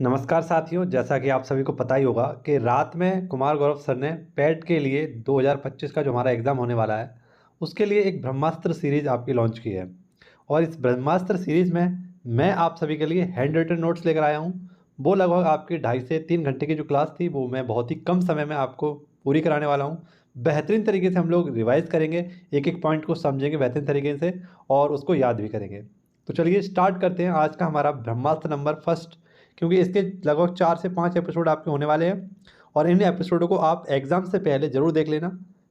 नमस्कार साथियों, जैसा कि आप सभी को पता ही होगा कि रात में कुमार गौरव सर ने पेट के लिए 2025 का जो हमारा एग्ज़ाम होने वाला है, उसके लिए एक ब्रह्मास्त्र सीरीज़ आपकी लॉन्च की है। और इस ब्रह्मास्त्र सीरीज़ में मैं आप सभी के लिए हैंड रिटन नोट्स लेकर आया हूँ। वो लगभग आपकी 2.5 से 3 घंटे की जो क्लास थी, वो मैं बहुत ही कम समय में आपको पूरी कराने वाला हूँ। बेहतरीन तरीके से हम लोग रिवाइज़ करेंगे, एक-एक पॉइंट को समझेंगे बेहतरीन तरीके से और उसको याद भी करेंगे। तो चलिए स्टार्ट करते हैं आज का हमारा ब्रह्मास्त्र नंबर फर्स्ट, क्योंकि इसके लगभग 4 से 5 एपिसोड आपके होने वाले हैं और इन एपिसोडों को आप एग्ज़ाम से पहले ज़रूर देख लेना,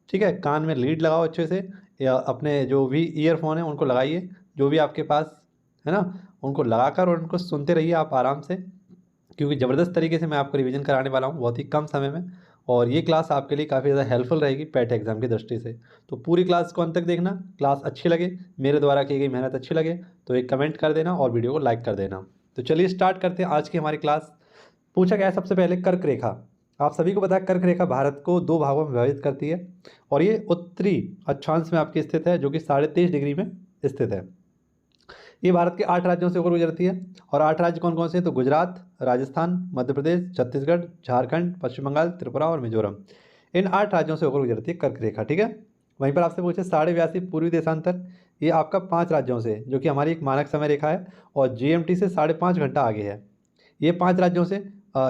ठीक है? कान में लीड लगाओ अच्छे से या अपने जो भी ईयरफ़ोन हैं उनको लगाइए, जो भी आपके पास है ना? उनको लगाकर और उनको सुनते रहिए आप आराम से, क्योंकि ज़बरदस्त तरीके से मैं आपको रिवीजन कराने वाला हूँ बहुत ही कम समय में और ये क्लास आपके लिए काफ़ी ज़्यादा हेल्पफुल रहेगी पैट एग्ज़ाम की दृष्टि से। तो पूरी क्लास को अंत तक देखना, क्लास अच्छी लगे, मेरे द्वारा की गई मेहनत अच्छी लगे, तो एक कमेंट कर देना और वीडियो को लाइक कर देना। तो चलिए स्टार्ट करते हैं आज की हमारी क्लास। पूछा गया है सबसे पहले कर्क रेखा। आप सभी को पता है कर्क रेखा भारत को 2 भागों में विभाजित करती है और ये उत्तरी अक्षांश में आपकी स्थित है, जो कि 23.5 डिग्री में स्थित है। ये भारत के 8 राज्यों से होकर गुजरती है और 8 राज्य कौन-कौन से हैं? तो गुजरात, राजस्थान, मध्य प्रदेश, छत्तीसगढ़, झारखंड, पश्चिम बंगाल, त्रिपुरा और मिज़ोरम। इन 8 राज्यों से होकर गुजरती है कर्क रेखा, ठीक है? वहीं पर आपसे पूछे साढ़े 82 पूर्वी देशांतर, ये आपका 5 राज्यों से, जो कि हमारी एक मानक समय रेखा है और जीएमटी से 5.5 घंटा आगे है। ये 5 राज्यों से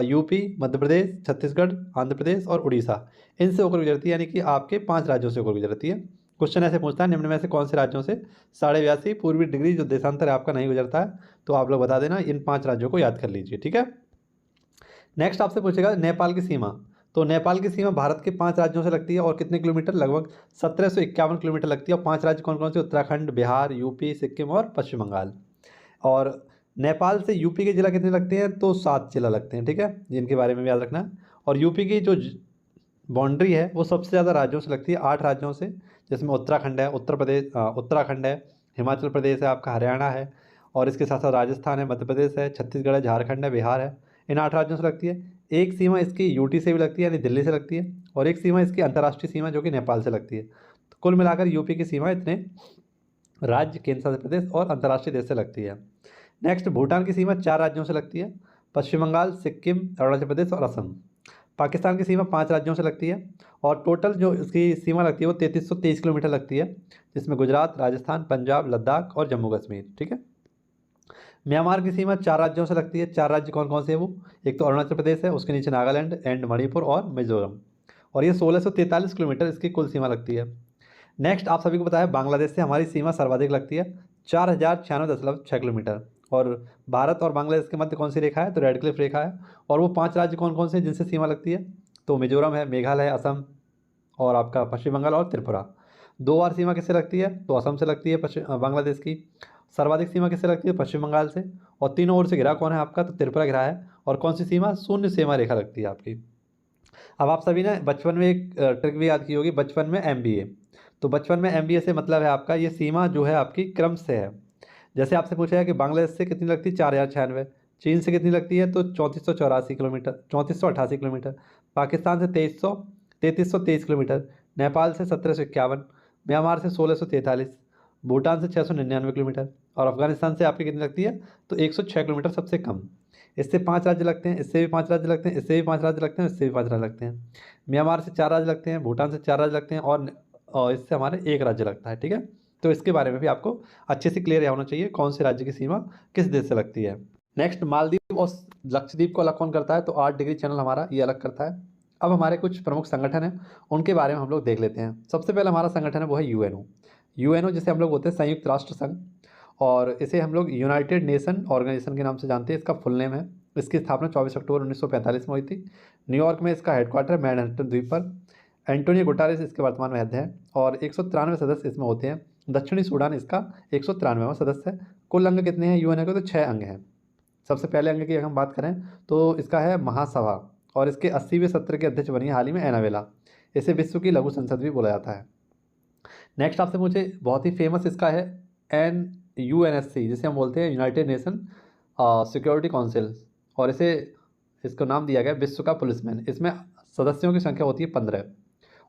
यूपी, मध्य प्रदेश, छत्तीसगढ़, आंध्र प्रदेश और उड़ीसा, इनसे होकर गुजरती है, यानी कि आपके 5 राज्यों से होकर गुजरती है। क्वेश्चन ऐसे पूछता है, निम्न में से कौन से राज्यों से 82.5 पूर्वी डिग्री जो देशांतर है आपका नहीं गुजरता है? तो आप लोग बता देना, इन 5 राज्यों को याद कर लीजिए, ठीक है? नेक्स्ट आपसे पूछेगा नेपाल की सीमा। तो नेपाल की सीमा भारत के 5 राज्यों से लगती है और कितने किलोमीटर? लगभग 1751 किलोमीटर लगती है और 5 राज्य कौन-कौन से? उत्तराखंड, बिहार, यूपी, सिक्किम और पश्चिम बंगाल। और नेपाल से यूपी के ज़िला कितने लगते हैं? तो 7 ज़िला लगते हैं, ठीक है? जिनके बारे में भी याद रखना है। और यूपी की जो बाउंड्री है वो सबसे ज़्यादा राज्यों से लगती है, 8 राज्यों से, जिसमें उत्तराखंड है, उत्तराखंड है, हिमाचल प्रदेश है, आपका हरियाणा है और इसके साथ-साथ राजस्थान है, मध्य प्रदेश है, छत्तीसगढ़ है, झारखंड है, बिहार है। इन 8 राज्यों से लगती है। एक सीमा इसकी यूटी से भी लगती है, यानी दिल्ली से लगती है और एक सीमा इसकी अंतर्राष्ट्रीय सीमा जो कि नेपाल से लगती है। तो कुल मिलाकर यूपी की सीमा इतने राज्य, केंद्र शासित प्रदेश और अंतर्राष्ट्रीय देश से लगती है। नेक्स्ट भूटान की सीमा 4 राज्यों से लगती है, पश्चिम बंगाल, सिक्किम, अरुणाचल प्रदेश और असम। पाकिस्तान की सीमा 5 राज्यों से लगती है और टोटल जो इसकी सीमा लगती है वो 3323 किलोमीटर लगती है, जिसमें गुजरात, राजस्थान, पंजाब, लद्दाख और जम्मू कश्मीर, ठीक है? म्यांमार की सीमा 4 राज्यों से लगती है। 4 राज्य कौन-कौन से हैं वो? एक तो अरुणाचल प्रदेश है, उसके नीचे नागालैंड एंड मणिपुर और मिज़ोरम। और ये 1643 किलोमीटर इसकी कुल सीमा लगती है। नेक्स्ट आप सभी को पता है बांग्लादेश से हमारी सीमा सर्वाधिक लगती है, 4096.6 किलोमीटर। और भारत और बांग्लादेश के मध्य कौन सी रेखा है? तो रेड क्लिफ रेखा है। और वो 5 राज्य कौन-कौन से हैं जिनसे सीमा लगती है? तो मिज़ोरम है, मेघालय है, असम और आपका पश्चिम बंगाल और त्रिपुरा। 2 बार सीमा किससे लगती है? तो असम से लगती है, बांग्लादेश की। सर्वाधिक सीमा किससे लगती है? पश्चिम बंगाल से। और तीनों ओर से घिरा कौन है आपका? तो त्रिपुरा घिरा है। और कौन सी सीमा? शून्य सीमा रेखा लगती है आपकी। अब आप सभी ने बचपन में एक ट्रिक भी याद की होगी, बचपन में एमबीए। तो बचपन में एमबीए से मतलब है आपका ये सीमा जो है आपकी क्रम से है। जैसे आपसे पूछा है कि बांग्लादेश से कितनी लगती है? 4096। चीन से कितनी लगती है? तो 3484 किलोमीटर, 3488 किलोमीटर। पाकिस्तान से 3323 किलोमीटर। नेपाल से 1751। म्यांमार से 1643। भूटान से 699 किलोमीटर। और अफगानिस्तान से आपकी कितनी लगती है? तो 106 किलोमीटर सबसे कम। इससे 5 राज्य लगते हैं, इससे भी 5 राज्य लगते हैं, इससे भी 5 राज्य लगते हैं, इससे भी 5 राज्य लगते हैं। म्यांमार से 4 राज्य लगते हैं, भूटान से 4 राज्य लगते हैं और इससे हमारे 1 राज्य लगता है, ठीक है? तो इसके बारे में भी आपको अच्छे से क्लियर होना चाहिए कौन से राज्य की सीमा किस देश से लगती है। नेक्स्ट मालदीव और लक्षद्वीप को अलग कौन करता है? तो 8 डिग्री चैनल हमारा ये अलग करता है। अब हमारे कुछ प्रमुख संगठन हैं, उनके बारे में हम लोग देख लेते हैं। सबसे पहले हमारा संगठन है वो है यूएनओ। यूएनओ जिसे हम लोग बोलते हैं संयुक्त राष्ट्र संघ, और इसे हम लोग यूनाइटेड नेशन ऑर्गेनाइजेशन के नाम से जानते हैं। इसका फुल नेम है। इसकी स्थापना 24 अक्टूबर 1945 में हुई थी। न्यूयॉर्क में इसका हेडक्वार्टर है, मैनहट्टन द्वीप पर। एंटोनियो गुटारेस इसके वर्तमान में अध्यक्ष हैं और 193 सदस्य इसमें होते हैं। दक्षिणी सूडान इसका 193वां सदस्य है। कुल अंग कितने हैं यूएनओ के? तो 6 अंग हैं। सबसे पहले अंग की अगर हम बात करें तो इसका है महासभा, और इसके 80वें सत्र के अध्यक्ष बनी है हाल ही में एनावेला। इसे विश्व की लघु संसद भी बोला जाता है। नेक्स्ट आपसे मुझे बहुत ही फेमस इसका है एन यूएनएससी, जिसे हम बोलते हैं यूनाइटेड नेशन सिक्योरिटी काउंसिल, और इसको नाम दिया गया विश्व का पुलिसमैन। इसमें सदस्यों की संख्या होती है 15,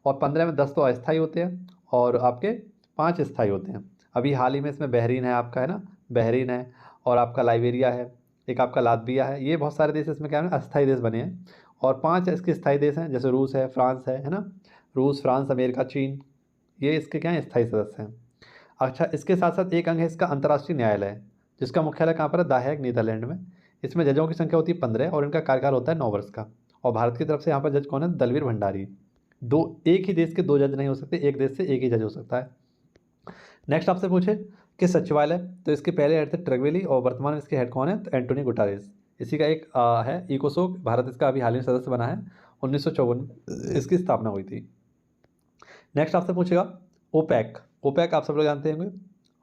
और 15 में 10 तो अस्थायी होते हैं और आपके 5 स्थायी होते हैं। अभी हाल ही में इसमें बहरीन है आपका, है ना, बहरीन है, और आपका लाइबेरिया है, एक आपका लातविया है। ये बहुत सारे देश इसमें क्या है, अस्थायी देश बने हैं। और 5 इसके स्थायी देश हैं, जैसे रूस है, फ्रांस है ना। रूस, फ्रांस, अमेरिका, चीन, ये इसके क्या हैं, स्थायी सदस्य हैं। अच्छा, इसके साथ साथ एक अंग है इसका अंतर्राष्ट्रीय न्यायालय, जिसका मुख्यालय कहाँ पर है, द हेग, नीदरलैंड में। इसमें जजों की संख्या होती है 15 और इनका कार्यकाल होता है 9 वर्ष का। और भारत की तरफ से यहाँ पर जज कौन है, दलवीर भंडारी। दो, एक ही देश के 2 जज नहीं हो सकते, एक देश से एक ही जज हो सकता है। नेक्स्ट आपसे पूछे कि सचिवालय, तो इसके पहले हेड थे ट्रेगवेली और वर्तमान में इसके हेड कौन है, तो एंटोनी गुटारेस। इसी का एक है इकोसोक, भारत इसका अभी हाल ही में सदस्य बना है, 1954 इसकी स्थापना हुई थी। नेक्स्ट आपसे पूछेगा ओपैक। ओपैक आप सब लोग जानते होंगे,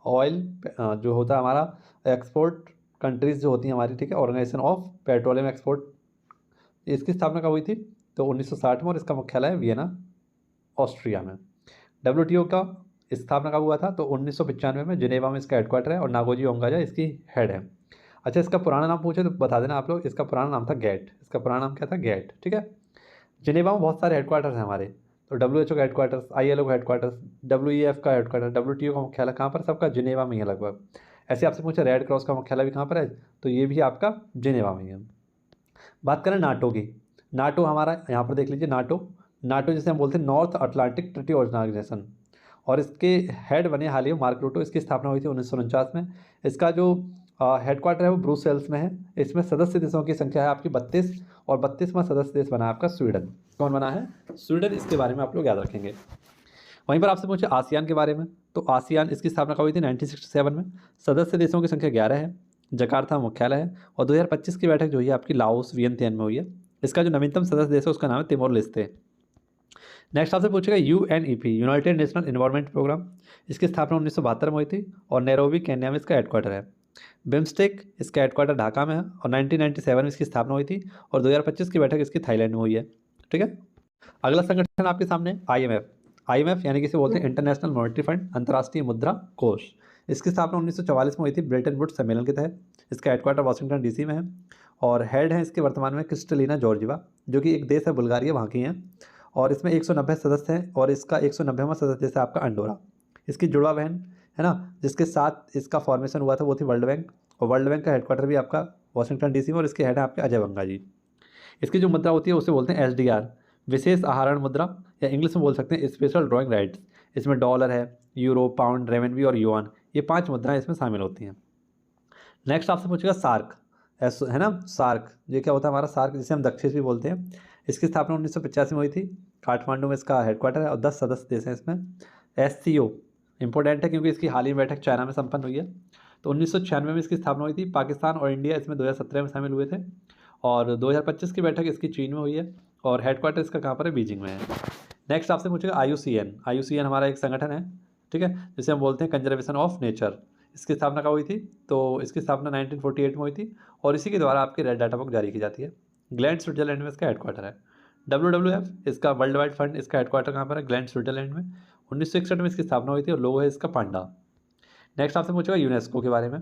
ऑयल जो होता है हमारा, एक्सपोर्ट कंट्रीज जो होती हैं हमारी, ठीक है, ऑर्गेनाइजेशन ऑफ पेट्रोलियम एक्सपोर्ट। इसकी स्थापना कब हुई थी, तो 1960 में, और इसका मुख्यालय है वियना, ऑस्ट्रिया में। डब्ल्यूटीओ का स्थापना कब हुआ था, तो 1995 में जिनेवा में इसका हेडक्वार्टर है, और नागोजी ओंगाजा इसकी हेड है। अच्छा, इसका पुराना नाम पूछे तो बता देना आप लोग, इसका पुराना नाम था गैट। इसका पुराना नाम क्या था, गैट, ठीक है। जिनेवा में बहुत सारे हेडक्वार्टर्स हैं हमारे, तो डब्ल्यूएचओ का हेडक्वार्टर्स, आईएलओ का हेडक्वार्टर्स, डब्ल्यूईएफ का हेडक्वार्टर, डब्ल्यूटीओ का मुख्यालय कहाँ पर, सबका जिनेवा में ही है लगभग। ऐसे आपसे पूछे रेड क्रॉस का मुख्यालय भी कहाँ पर है, तो ये भी आपका जिनेवा में ही है। बात करें नाटो की, नाटो हमारा यहाँ पर देख लीजिए, नाटो, नाटो जिसे हम बोलते हैं नॉर्थ अटलांटिक ट्रीटी ऑर्गेनाइजेशन, और इसके हेड बने हाल ही में मार्क रूटो। इसकी स्थापना हुई थी 1949 में। इसका जो हेडक्वार्टर है वो ब्रुसेल्स में है। इसमें सदस्य देशों की संख्या है आपकी 32, और 32वां सदस्य देश बना है आपका स्वीडन। कौन बना है, स्वीडन। इसके बारे में आप लोग याद रखेंगे। वहीं पर आपसे पूछे आसियान के बारे में, तो आसियान इसकी स्थापना कब हुई थी, 1967 में। सदस्य देशों की संख्या 11 है, जकार्ता मुख्यालय है, और 2025 की बैठक जो हुई है आपकी लाओस, वियनतियान में हुई है। इसका जो नवीनतम सदस्य देश है उसका नाम है तिमोर लेस्ते। नेक्स्ट आपसे पूछेगा UNEP, United National Environment Programme. इसकी स्थापना 1972 में हुई थी, और नैरोबी केन्या में इसका हेडक्वार्टर है। बिम्स्टेक, इसका हेडक्वार्टर ढाका में है, और 1997 में इसकी स्थापना हुई थी, और 2025 की बैठक इसकी थाईलैंड में हुई है, ठीक है। अगला संगठन आपके सामने आईएमएफ। आईएमएफ यानी कि इसे बोलते हैं इंटरनेशनल मॉनेटरी फंड, अंतर्राष्ट्रीय मुद्रा कोष। इसकी स्थापना 1944 में हुई थी ब्रेटन वुड्स सम्मेलन के तहत। इसका हेडक्वार्टर वाशिंगटन डीसी में है, और हेड है इसके वर्तमान में क्रिस्टलिना जॉर्जिवा, जो कि एक देश है बुल्गारिया, वहाँ की हैं। और इसमें 190 सदस्य हैं, और इसका 190वां सदस्य है आपका अंडोरा। इसकी जुड़वा बहन है ना, जिसके साथ इसका फॉर्मेशन हुआ था, वो थी वर्ल्ड बैंक। और वर्ल्ड बैंक का हेडक्वार्टर भी आपका वाशिंगटन डीसी में, और इसके हेड है आपके अजय बंगा जी। इसकी जो मुद्रा होती है उसे बोलते हैं एसडीआर, विशेष आहरण मुद्रा, या इंग्लिश में बोल सकते हैं स्पेशल ड्राइंग राइट्स। इसमें डॉलर है, यूरो, पाउंड, रेमनबी और युआन, ये 5 मुद्राएं इसमें शामिल होती हैं। नेक्स्ट आपसे पूछेगा सार्क, है ना, सार्क, ये क्या होता है हमारा सार्क, जिसे हम दक्षिण भी बोलते हैं। इसकी स्थापना 1985 में हुई थी, काठमांडू में इसका हेडक्वार्टर है, और 10 सदस्य देश हैं इसमें। एससीओ इंपॉर्टेंट है क्योंकि इसकी हाल ही में बैठक चाइना में संपन्न हुई है, तो 1996 में इसकी स्थापना हुई थी। पाकिस्तान और इंडिया इसमें 2017 में शामिल हुए थे, और 2025 की बैठक इसकी चीन में हुई है, और हेडक्वार्टर इसका कहाँ पर है, बीजिंग में है। नेक्स्ट आपसे पूछेगा आईयूसीएन। आईयूसीएन हमारा एक संगठन है, ठीक है, जिसे हम बोलते हैं कंजर्वेशन ऑफ नेचर। इसकी स्थापना कब हुई थी, तो इसकी स्थापना 1948 में हुई थी, और इसी के द्वारा आपकी रेड डाटा बुक जारी की जाती है। ग्लैंड, स्विट्जरलैंड में इसका हेडक्वार्टर है। WWF, इसका वर्ल्ड वाइड फंड, इसका हेडक्वार्टर कहाँ पर है, ग्लैंड, स्विट्जरलैंड में। 1961 में इसकी स्थापना हुई थी, और लोगो है इसका पांडा। नेक्स्ट आपसे पूछेगा यूनेस्को के बारे में,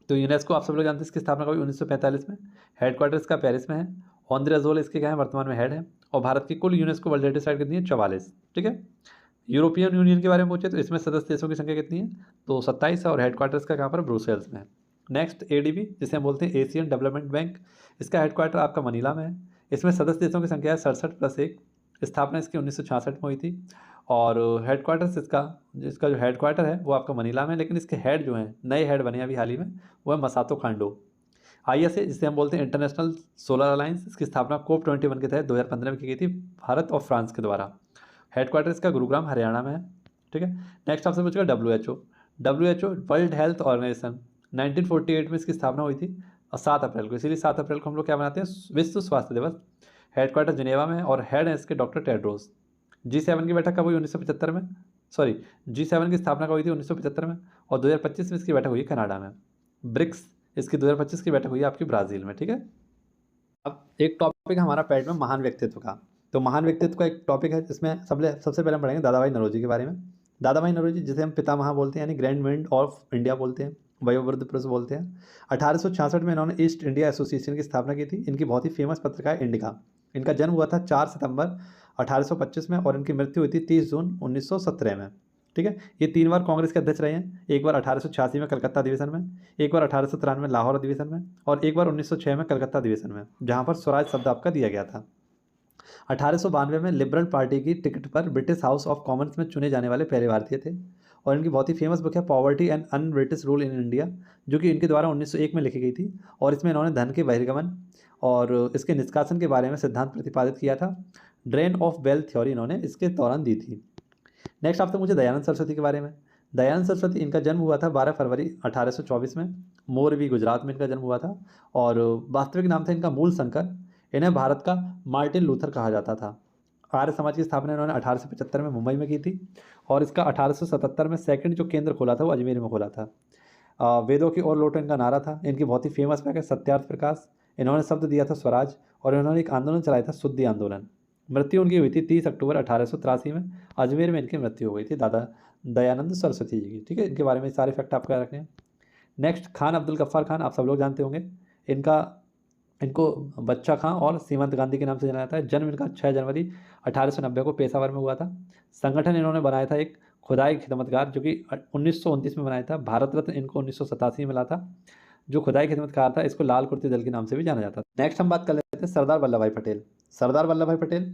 तो यूनेस्को आप सब लोग जानते हैं इसकी स्थापना कभी 1945 में। हेडक्वार्टर इसका पेरिस में है। ओंद्रे अज़ोल इसके क्या है, वर्तमान में हेड है। और भारत की कुल यूनेस्को वर्ल्ड हेरिटेज साइट कितनी है, 44, ठीक है। यूरोपियन यूनियन के बारे में पूछे तो इसमें सदस्य देशों की संख्या कितनी है, तो 27 है, और हेडक्वार्टर इसका कहाँ पर, ब्रुसेल्स में है। नेक्स्ट एडीबी, जिसे हम बोलते हैं एशियन डेवलपमेंट बैंक। इसका हेडक्वार्टर आपका मनीला में है। इसमें सदस्य देशों की संख्या है 67 + 1। स्थापना इसकी 1966 में हुई थी, और हेडक्वार्टर्स इसका जो हेडक्वार्टर है वो आपका मनीला में है, लेकिन इसके हेड जो हैं, नए हेड बने अभी हाल ही में, वो है मसातो कांडो। आईएसए, जिसे हम बोलते हैं इंटरनेशनल सोलर अलायंस, इसकी स्थापना COP21 के तहत 2015 में की गई थी, भारत और फ्रांस के द्वारा। हेडक्वार्टर इसका गुरुग्राम, हरियाणा में है, ठीक है। नेक्स्ट आपसे पूछेगा WHO. WHO World Health Organization, 1948 में इसकी स्थापना हुई थी, और 7 अप्रैल को, इसीलिए 7 अप्रैल को हम लोग क्या मनाते हैं, विश्व स्वास्थ्य दिवस। हेडक्वार्टर जिनेवा में है, और हेड है इसके डॉक्टर टेड्रोस। G7 की बैठक कब हुई, 1975 में। सॉरी, G7 की स्थापना कब हुई थी, 1975 में, और 2025 में इसकी बैठक हुई है कनाडा में। ब्रिक्स, इसकी 2025 की बैठक हुई है आपकी ब्राज़ील में, ठीक है। अब एक टॉपिक है हमारा पैड में महान व्यक्तित्व का, तो महान व्यक्तित्व का एक टॉपिक है जिसमें सबसे पहले हम पढ़ेंगे दादा भाई नौरोजी के बारे में। दादा भाई नौरोजी, जिसे हम पितामह बोलते हैं, यानी ग्रैंड मेंड ऑफ इंडिया बोलते हैं, वयोवृद्ध पुरुष बोलते हैं। 1866 में इन्होंने ईस्ट इंडिया एसोसिएशन की स्थापना की थी। इनकी बहुत ही फेमस पत्रिका है इंडिका। इनका जन्म हुआ था 4 सितंबर 1825 में, और इनकी मृत्यु हुई थी 30 जून 1917 में। ठीक है। ये 3 बार कांग्रेस के अध्यक्ष रहे हैं, एक बार 1886 में कलकत्ता अधिवेशन में, एक बार 1893 में लाहौर अधिवेशन में, और एक बार 1906 में कलकत्ता अधिवेशन में, जहाँ पर स्वराज शब्द आपका दिया गया था। 1892 में लिबरल पार्टी की टिकट पर ब्रिटिश हाउस ऑफ कॉमन्स में चुने जाने वाले पहले भारतीय थे। और इनकी बहुत ही फेमस बुक है poverty and un British rule in India, जो कि इनके द्वारा 1901 में लिखी गई थी। और इसमें इन्होंने धन के बहिर्गमन और इसके निष्कासन के बारे में सिद्धांत प्रतिपादित किया था। ड्रेन ऑफ वेल्थ थ्योरी इन्होंने इसके दौरान दी थी। नेक्स्ट आपसे मुझे दयानंद सरस्वती के बारे में। दयानंद सरस्वती, इनका जन्म हुआ था 12 फरवरी 1824 में, मोरबी गुजरात में इनका जन्म हुआ था। और वास्तविक नाम था इनका मूल शंकर। इन्हें भारत का मार्टिन लूथर कहा जाता था। आर्य समाज की स्थापना इन्होंने 1875 में मुंबई में की थी। और इसका 1877 में सेकंड जो केंद्र खोला था वो अजमेर में खोला था। वेदों की ओर लौटो इनका नारा था। इनकी बहुत ही फेमस बैग है सत्यार्थ प्रकाश। इन्होंने शब्द दिया था स्वराज। और इन्होंने एक आंदोलन चलाया था शुद्धि आंदोलन। मृत्यु उनकी हुई थी 30 अक्टूबर 1883 में। अजमेर में इनकी मृत्यु हो गई थी दादा दयानंद सरस्वती जी की। ठीक है, इनके बारे में सारे फैक्ट आपको याद रखने हैं। नेक्स्ट, खान अब्दुल गफ्फार खान, आप सब लोग जानते होंगे। इनको बच्चा खां और सीमंत गांधी के नाम से जाना जाता है। जन्म इनका 6 जनवरी 1890 को पेशावर में हुआ था। संगठन इन्होंने बनाया था एक खुदाई खिदमतगार, जो कि 1929 में बनाया था। भारत रत्न इनको 1987 में मिला था। जो खुदाई खिदमतगार था, इसको लाल कुर्ती दल के नाम से भी जाना जाता था। नेक्स्ट हम बात कर लेते हैं सरदार वल्लभ भाई पटेल। सरदार वल्लभ भाई पटेल,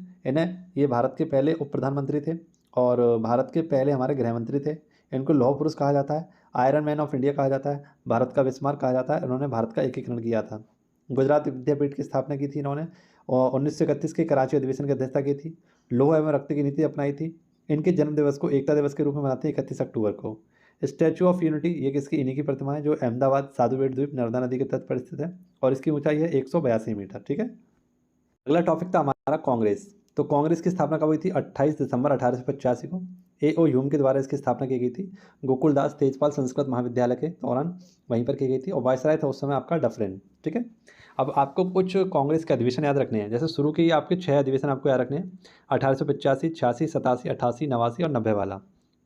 ये भारत के पहले उप प्रधानमंत्री थे और भारत के पहले हमारे गृह मंत्री थे। इनको लौह पुरुष कहा जाता है, आयरन मैन ऑफ इंडिया कहा जाता है, भारत का बिस्मार्क कहा जाता है। इन्होंने भारत का एकीकरण किया था। गुजरात विद्यापीठ की स्थापना की थी इन्होंने, और 1931 के कराची अधिवेशन की अध्यक्षता की थी। लोह एवं रक्त की नीति अपनाई थी। इनके जन्म दिवस को एकता दिवस के रूप में मनाते हैं 31 अक्टूबर को। स्टैचू ऑफ यूनिटी, ये किसकी, इन्हीं की प्रतिमा है, जो अहमदाबाद साधु बेट द्वीप नर्मदा नदी के तट पर स्थित है। और इसकी ऊंचाई है 182 मीटर। ठीक है। अगला टॉपिक था हमारा कांग्रेस। तो कांग्रेस की स्थापना कब हुई थी? 28 दिसंबर 1885 को A.O. ह्यूम के द्वारा इसकी स्थापना की गई थी। गोकुलदास तेजपाल संस्कृत महाविद्यालय के दौरान वहीं पर की गई थी। और वायसराय था उस समय आपका डफरिन। ठीक है। अब आपको कुछ कांग्रेस के अधिवेशन याद रखने हैं। जैसे शुरू के आपके 6 अधिवेशन आपको याद रखने हैं, 1885, 86, 87, 88, 89 और 90 वाला।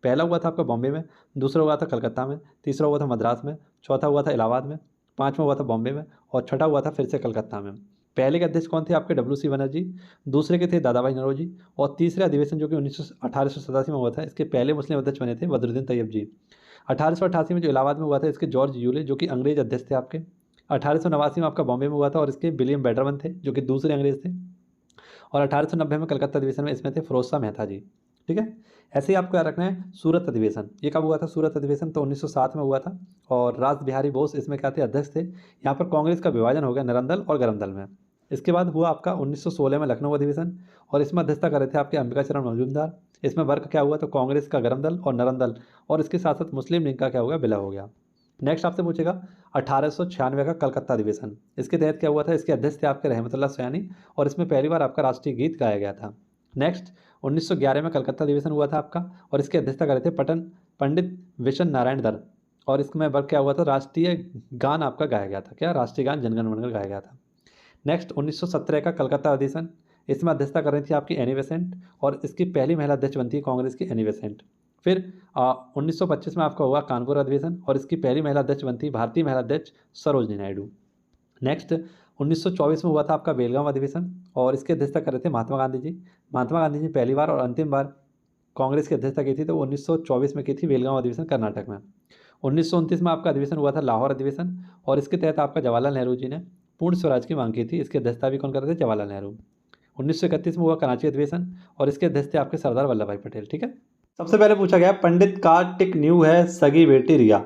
पहला हुआ था आपका बॉम्बे में, दूसरा हुआ था कलकत्ता में, तीसरा हुआ था मद्रास में, चौथा हुआ था इलाहाबाद में, पाँचवा हुआ था बॉम्बे में, और छठा हुआ था फिर से कलकत्ता में। पहले के अध्यक्ष कौन थे आपके? W.C. बनर्जी। दूसरे के थे दादा भाई नौरोजी। और तीसरे अधिवेशन जो कि 1887 में हुआ था, इसके पहले मुस्लिम अध्यक्ष बने थे बदरुद्दीन तैयब जी। 1888 में जो इलाहाबाद में हुआ था, इसके जॉर्ज यूले, जो कि अंग्रेज अध्यक्ष थे आपके। 1889 में आपका बॉम्बे में हुआ था और इसके विलियम बैटरमन थे, जो कि दूसरे अंग्रेज थे। और 1890 में कलकत्ता अधिवेशन में इसमें थे फिरोज शाह मेहता जी। ठीक है। ऐसे ही आपको याद रखना है सूरत अधिवेशन। ये कब हुआ था सूरत अधिवेशन? तो 1907 में हुआ था। और राज बिहारी बोस इसमें क्या थे? अध्यक्ष थे। यहाँ पर कांग्रेस का विभाजन हो गया नरम दल और गरम दल में। इसके बाद हुआ आपका 1916 में लखनऊ अधिवेशन, और इसमें अध्यक्षता कर रहे थे आपके अंबिकाचरण मजूमदार। इसमें वर्ग क्या हुआ? तो कांग्रेस का गरम दल और नरम दल, और इसके साथ साथ मुस्लिम लीग का क्या हो गया? विलय हो गया। नेक्स्ट आपसे पूछेगा 1896 का कलकत्ता अधिवेशन। इसके तहत क्या हुआ था? इसके अध्यक्ष थे आपके रहमतुल्लाह सयानी, और इसमें पहली बार आपका राष्ट्रीय गीत गाया गया था। नेक्स्ट 1911 में कलकत्ता अधिवेशन हुआ था आपका, और इसकी अध्यक्षता कर रहे थे पंडित विशन नारायण दर। और इसमें वर्ग क्या हुआ था? राष्ट्रीय गान आपका गाया गया था। क्या? राष्ट्रीय गान जनगण मनगण गाया गया था। नेक्स्ट 1917 का कलकत्ता अधिवेशन। इसमें अध्यक्षता कर रही थी आपकी एनी बेसेंट, और इसकी पहली महिला अध्यक्ष बनती है कांग्रेस की एनी बेसेंट। फिर 1925 में आपका हुआ कानपुर अधिवेशन, और इसकी पहली महिला अध्यक्ष बनती भारतीय महिला अध्यक्ष सरोजनी नायडू। नेक्स्ट 1924 में हुआ था आपका बेलगाम अधिवेशन, और इसकी अध्यक्षता कर रहे थे महात्मा गांधी जी। महात्मा गांधी जी पहली बार और अंतिम बार कांग्रेस की अध्यक्षता की थी, तो 1924 में की थी बेलगाम अधिवेशन कर्नाटक में। 1929 में आपका अधिवेशन हुआ था लाहौर अधिवेशन, और इसके तहत आपका जवाहरलाल नेहरू जी ने पूर्ण स्वराज की मांग की थी। इसकी अध्यक्षता भी कौन कर रहे थे? जवाहरलाल नेहरू। 1931 में हुआ कराची अधिवेशन, और इसके अध्यक्ष थे आपके सरदार वल्लभ भाई पटेल। ठीक है। सबसे पहले पूछा गया पंडित का टिक न्यू है सगी बेटी रिया।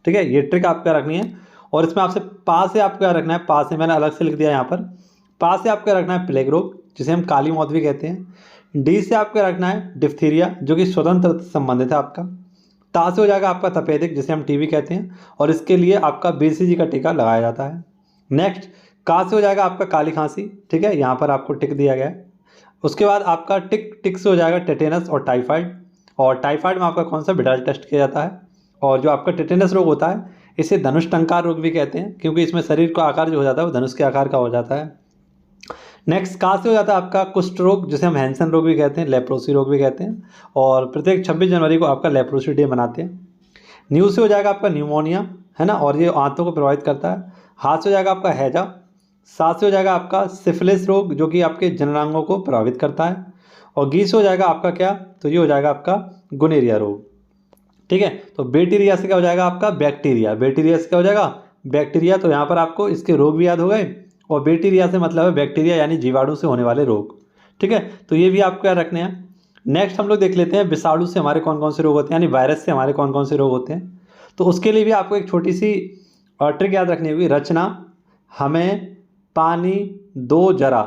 ठीक है, ये ट्रिक आपको रखनी है। और इसमें आपसे पा से आपको क्या रखना है? पा से मैंने अलग से लिख दिया यहाँ पर। पा से आपको रखना है प्लेग रोग, जिसे हम काली मौत भी कहते हैं। डी से आपको रखना है डिप्थीरिया, जो कि स्वतंत्र संबंधित है आपका। ता से हो जाएगा आपका तपेदिक, जिसे हम टीबी कहते हैं, और इसके लिए आपका BCG का टीका लगाया जाता है। नेक्स्ट का से हो जाएगा आपका काली खांसी। ठीक है, यहाँ पर आपको टिक दिया गया है। उसके बाद आपका टिक से हो जाएगा टेटेनस और टाइफाइड। और टाइफाइड में आपका कौन सा? बिडाल टेस्ट किया जाता है। और जो आपका टेटेनस रोग होता है, इसे धनुष टंकार रोग भी कहते हैं, क्योंकि इसमें शरीर का आकार जो हो जाता है वो धनुष के आकार का हो जाता है। नेक्स्ट का से हो जाता है आपका कुष्ठ रोग, जिसे हम हैंसन रोग भी कहते हैं, लेप्रोसी रोग भी कहते हैं। और प्रत्येक 26 जनवरी को आपका लेप्रोसी डे मनाते हैं। न्यू से हो जाएगा आपका न्यूमोनिया, है ना, और ये आंतों को प्रभावित करता है। हाथ से हो जाएगा आपका हैजा। सात से हो जाएगा आपका सिफिलिस रोग, जो कि आपके जननांगों को प्रभावित करता है। और गी से हो जाएगा आपका क्या? तो ये हो जाएगा आपका गुनेरिया रोग। ठीक है। तो बैक्टीरिया से क्या हो जाएगा आपका बैक्टीरिया, बैक्टीरिया से क्या हो जाएगा बैक्टीरिया। तो यहाँ पर आपको इसके रोग भी याद हो गए, और बैक्टीरिया से मतलब है बैक्टीरिया यानी जीवाणु से होने वाले रोग, ठीक है। तो ये भी आपको याद रखने हैं। नेक्स्ट हम लोग देख लेते हैं विषाणु से हमारे कौन कौन से रोग होते हैं, यानी वायरस से हमारे कौन कौन से रोग होते हैं। तो उसके लिए भी आपको एक छोटी सी ट्रिक याद रखनी होगी। रचना हमें पानी दो जरा।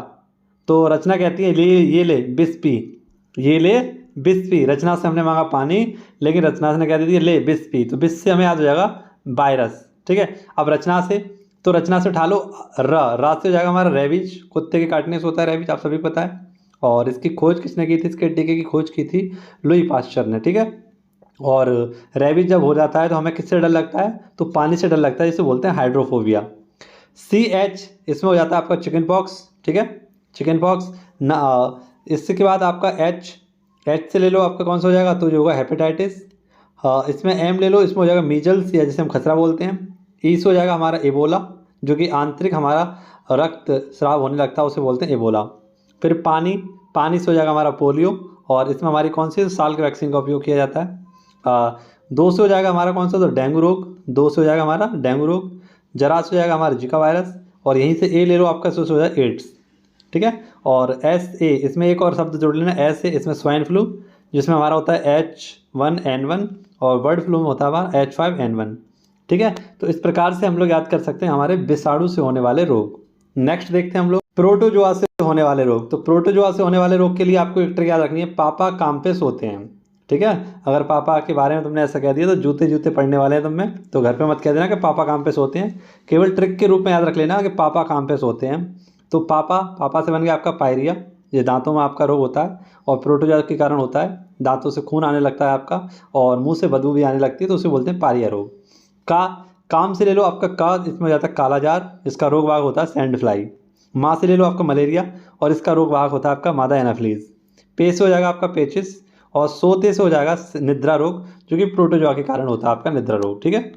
तो रचना कहती है ये ले बिस पी, ये ले बिस पी। रचना से हमने मांगा पानी, लेकिन रचना ने कह दी थी ले बिस पी, तो बिस से हमें याद हो जाएगा वायरस, ठीक है। अब रचना से, तो रचना से उठा लो रा से हो जाएगा हमारा रेबीज, कुत्ते के काटने से होता है रेबीज, आप सभी पता है। और इसकी खोज किसने की थी, इसके टीके की खोज की थी लुई पास्चर ने, ठीक है। और रेबीज जब हो जाता है तो हमें किससे डर लगता है, तो पानी से डर लगता है, जिसे बोलते हैं हाइड्रोफोबिया। CH इसमें हो जाता है आपका चिकन पॉक्स, ठीक है, चिकन पॉक्स ना। इसके के बाद आपका H से ले लो आपका कौन सा हो जाएगा, तो जो होगा हेपेटाइटिस। हाँ, इसमें M ले लो, इसमें हो जाएगा मीजल्स या जिसे हम खसरा बोलते हैं। E से हो जाएगा हमारा एबोला, जो कि आंतरिक हमारा रक्त स्राव होने लगता है, उसे बोलते हैं एबोला। फिर पानी से हो जाएगा हमारा पोलियो, और इसमें हमारी कौन सी साल के वैक्सीन का उपयोग किया जाता है। 2 से हो जाएगा हमारा कौन सा, तो डेंगू रोग, 2 से हो जाएगा हमारा डेंगू रोग। जरा से हो जाएगा हमारा जिका वायरस, और यहीं से ए ले लो आपका, से हो जाएगा एड्स, ठीक है। और SA इसमें एक और शब्द जोड़ लेना, SA इसमें स्वाइन फ्लू, जिसमें हमारा होता है H1N1, और बर्ड फ्लू में होता है हमारा H5N1, ठीक है। तो इस प्रकार से हम लोग याद कर सकते हैं हमारे विषाणु से होने वाले रोग। नेक्स्ट देखते हैं हम लोग प्रोटोजोआ से होने वाले रोग। तो प्रोटोजोआ से होने वाले रोग के लिए आपको एक ट्रिक याद रखनी है, पापा काम्पेस होते हैं, ठीक है। अगर पापा के बारे में तुमने ऐसा कह दिया तो जूते पड़ने वाले हैं तुम में, तो घर पे मत कह देना कि पापा काम्पेस होते हैं, केवल ट्रिक के रूप में याद रख लेना कि पापा काम्पेस होते हैं। तो पापा से बन गया आपका पायरिया, ये दांतों में आपका रोग होता है, और प्रोटोजोआ के कारण होता है, दांतों से खून आने लगता है आपका, और मुंह से बदबू भी आने लगती है, तो उसे बोलते हैं पायरिया रोग। काम से ले लो आपका इसमें हो जाता है कालाजार, इसका रोग वाहक होता है सैंड फ्लाई। माँ से ले लो आपका मलेरिया, और इसका रोग वाहक होता है आपका मादा एनाफ्लीज। पे से हो जाएगा आपका पेचिस, और सोते से हो जाएगा निद्रा रोग, जो कि प्रोटोजोआ के कारण होता है आपका निद्रा रोग, ठीक है।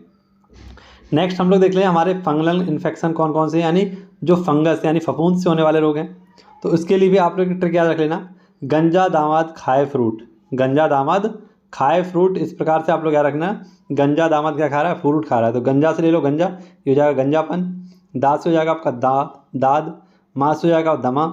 नेक्स्ट हम लोग देख लें हमारे फंगल इन्फेक्शन कौन कौन से, यानी जो फंगस यानी फफूंद से होने वाले रोग हैं। तो इसके लिए भी आप लोग ट्रिक याद रख लेना, गंजा दामाद खाए फ्रूट, गंजा दामाद खाए फ्रूट, इस प्रकार से आप लोग याद रखना। गंजा दामाद क्या खा रहा है, फ्रूट खा रहा है, तो गंजा से ले लो गंजा, ये हो जाएगा गंजापन। दाँत से हो जाएगा आपका दाद, माँ से हो जाएगा दमा,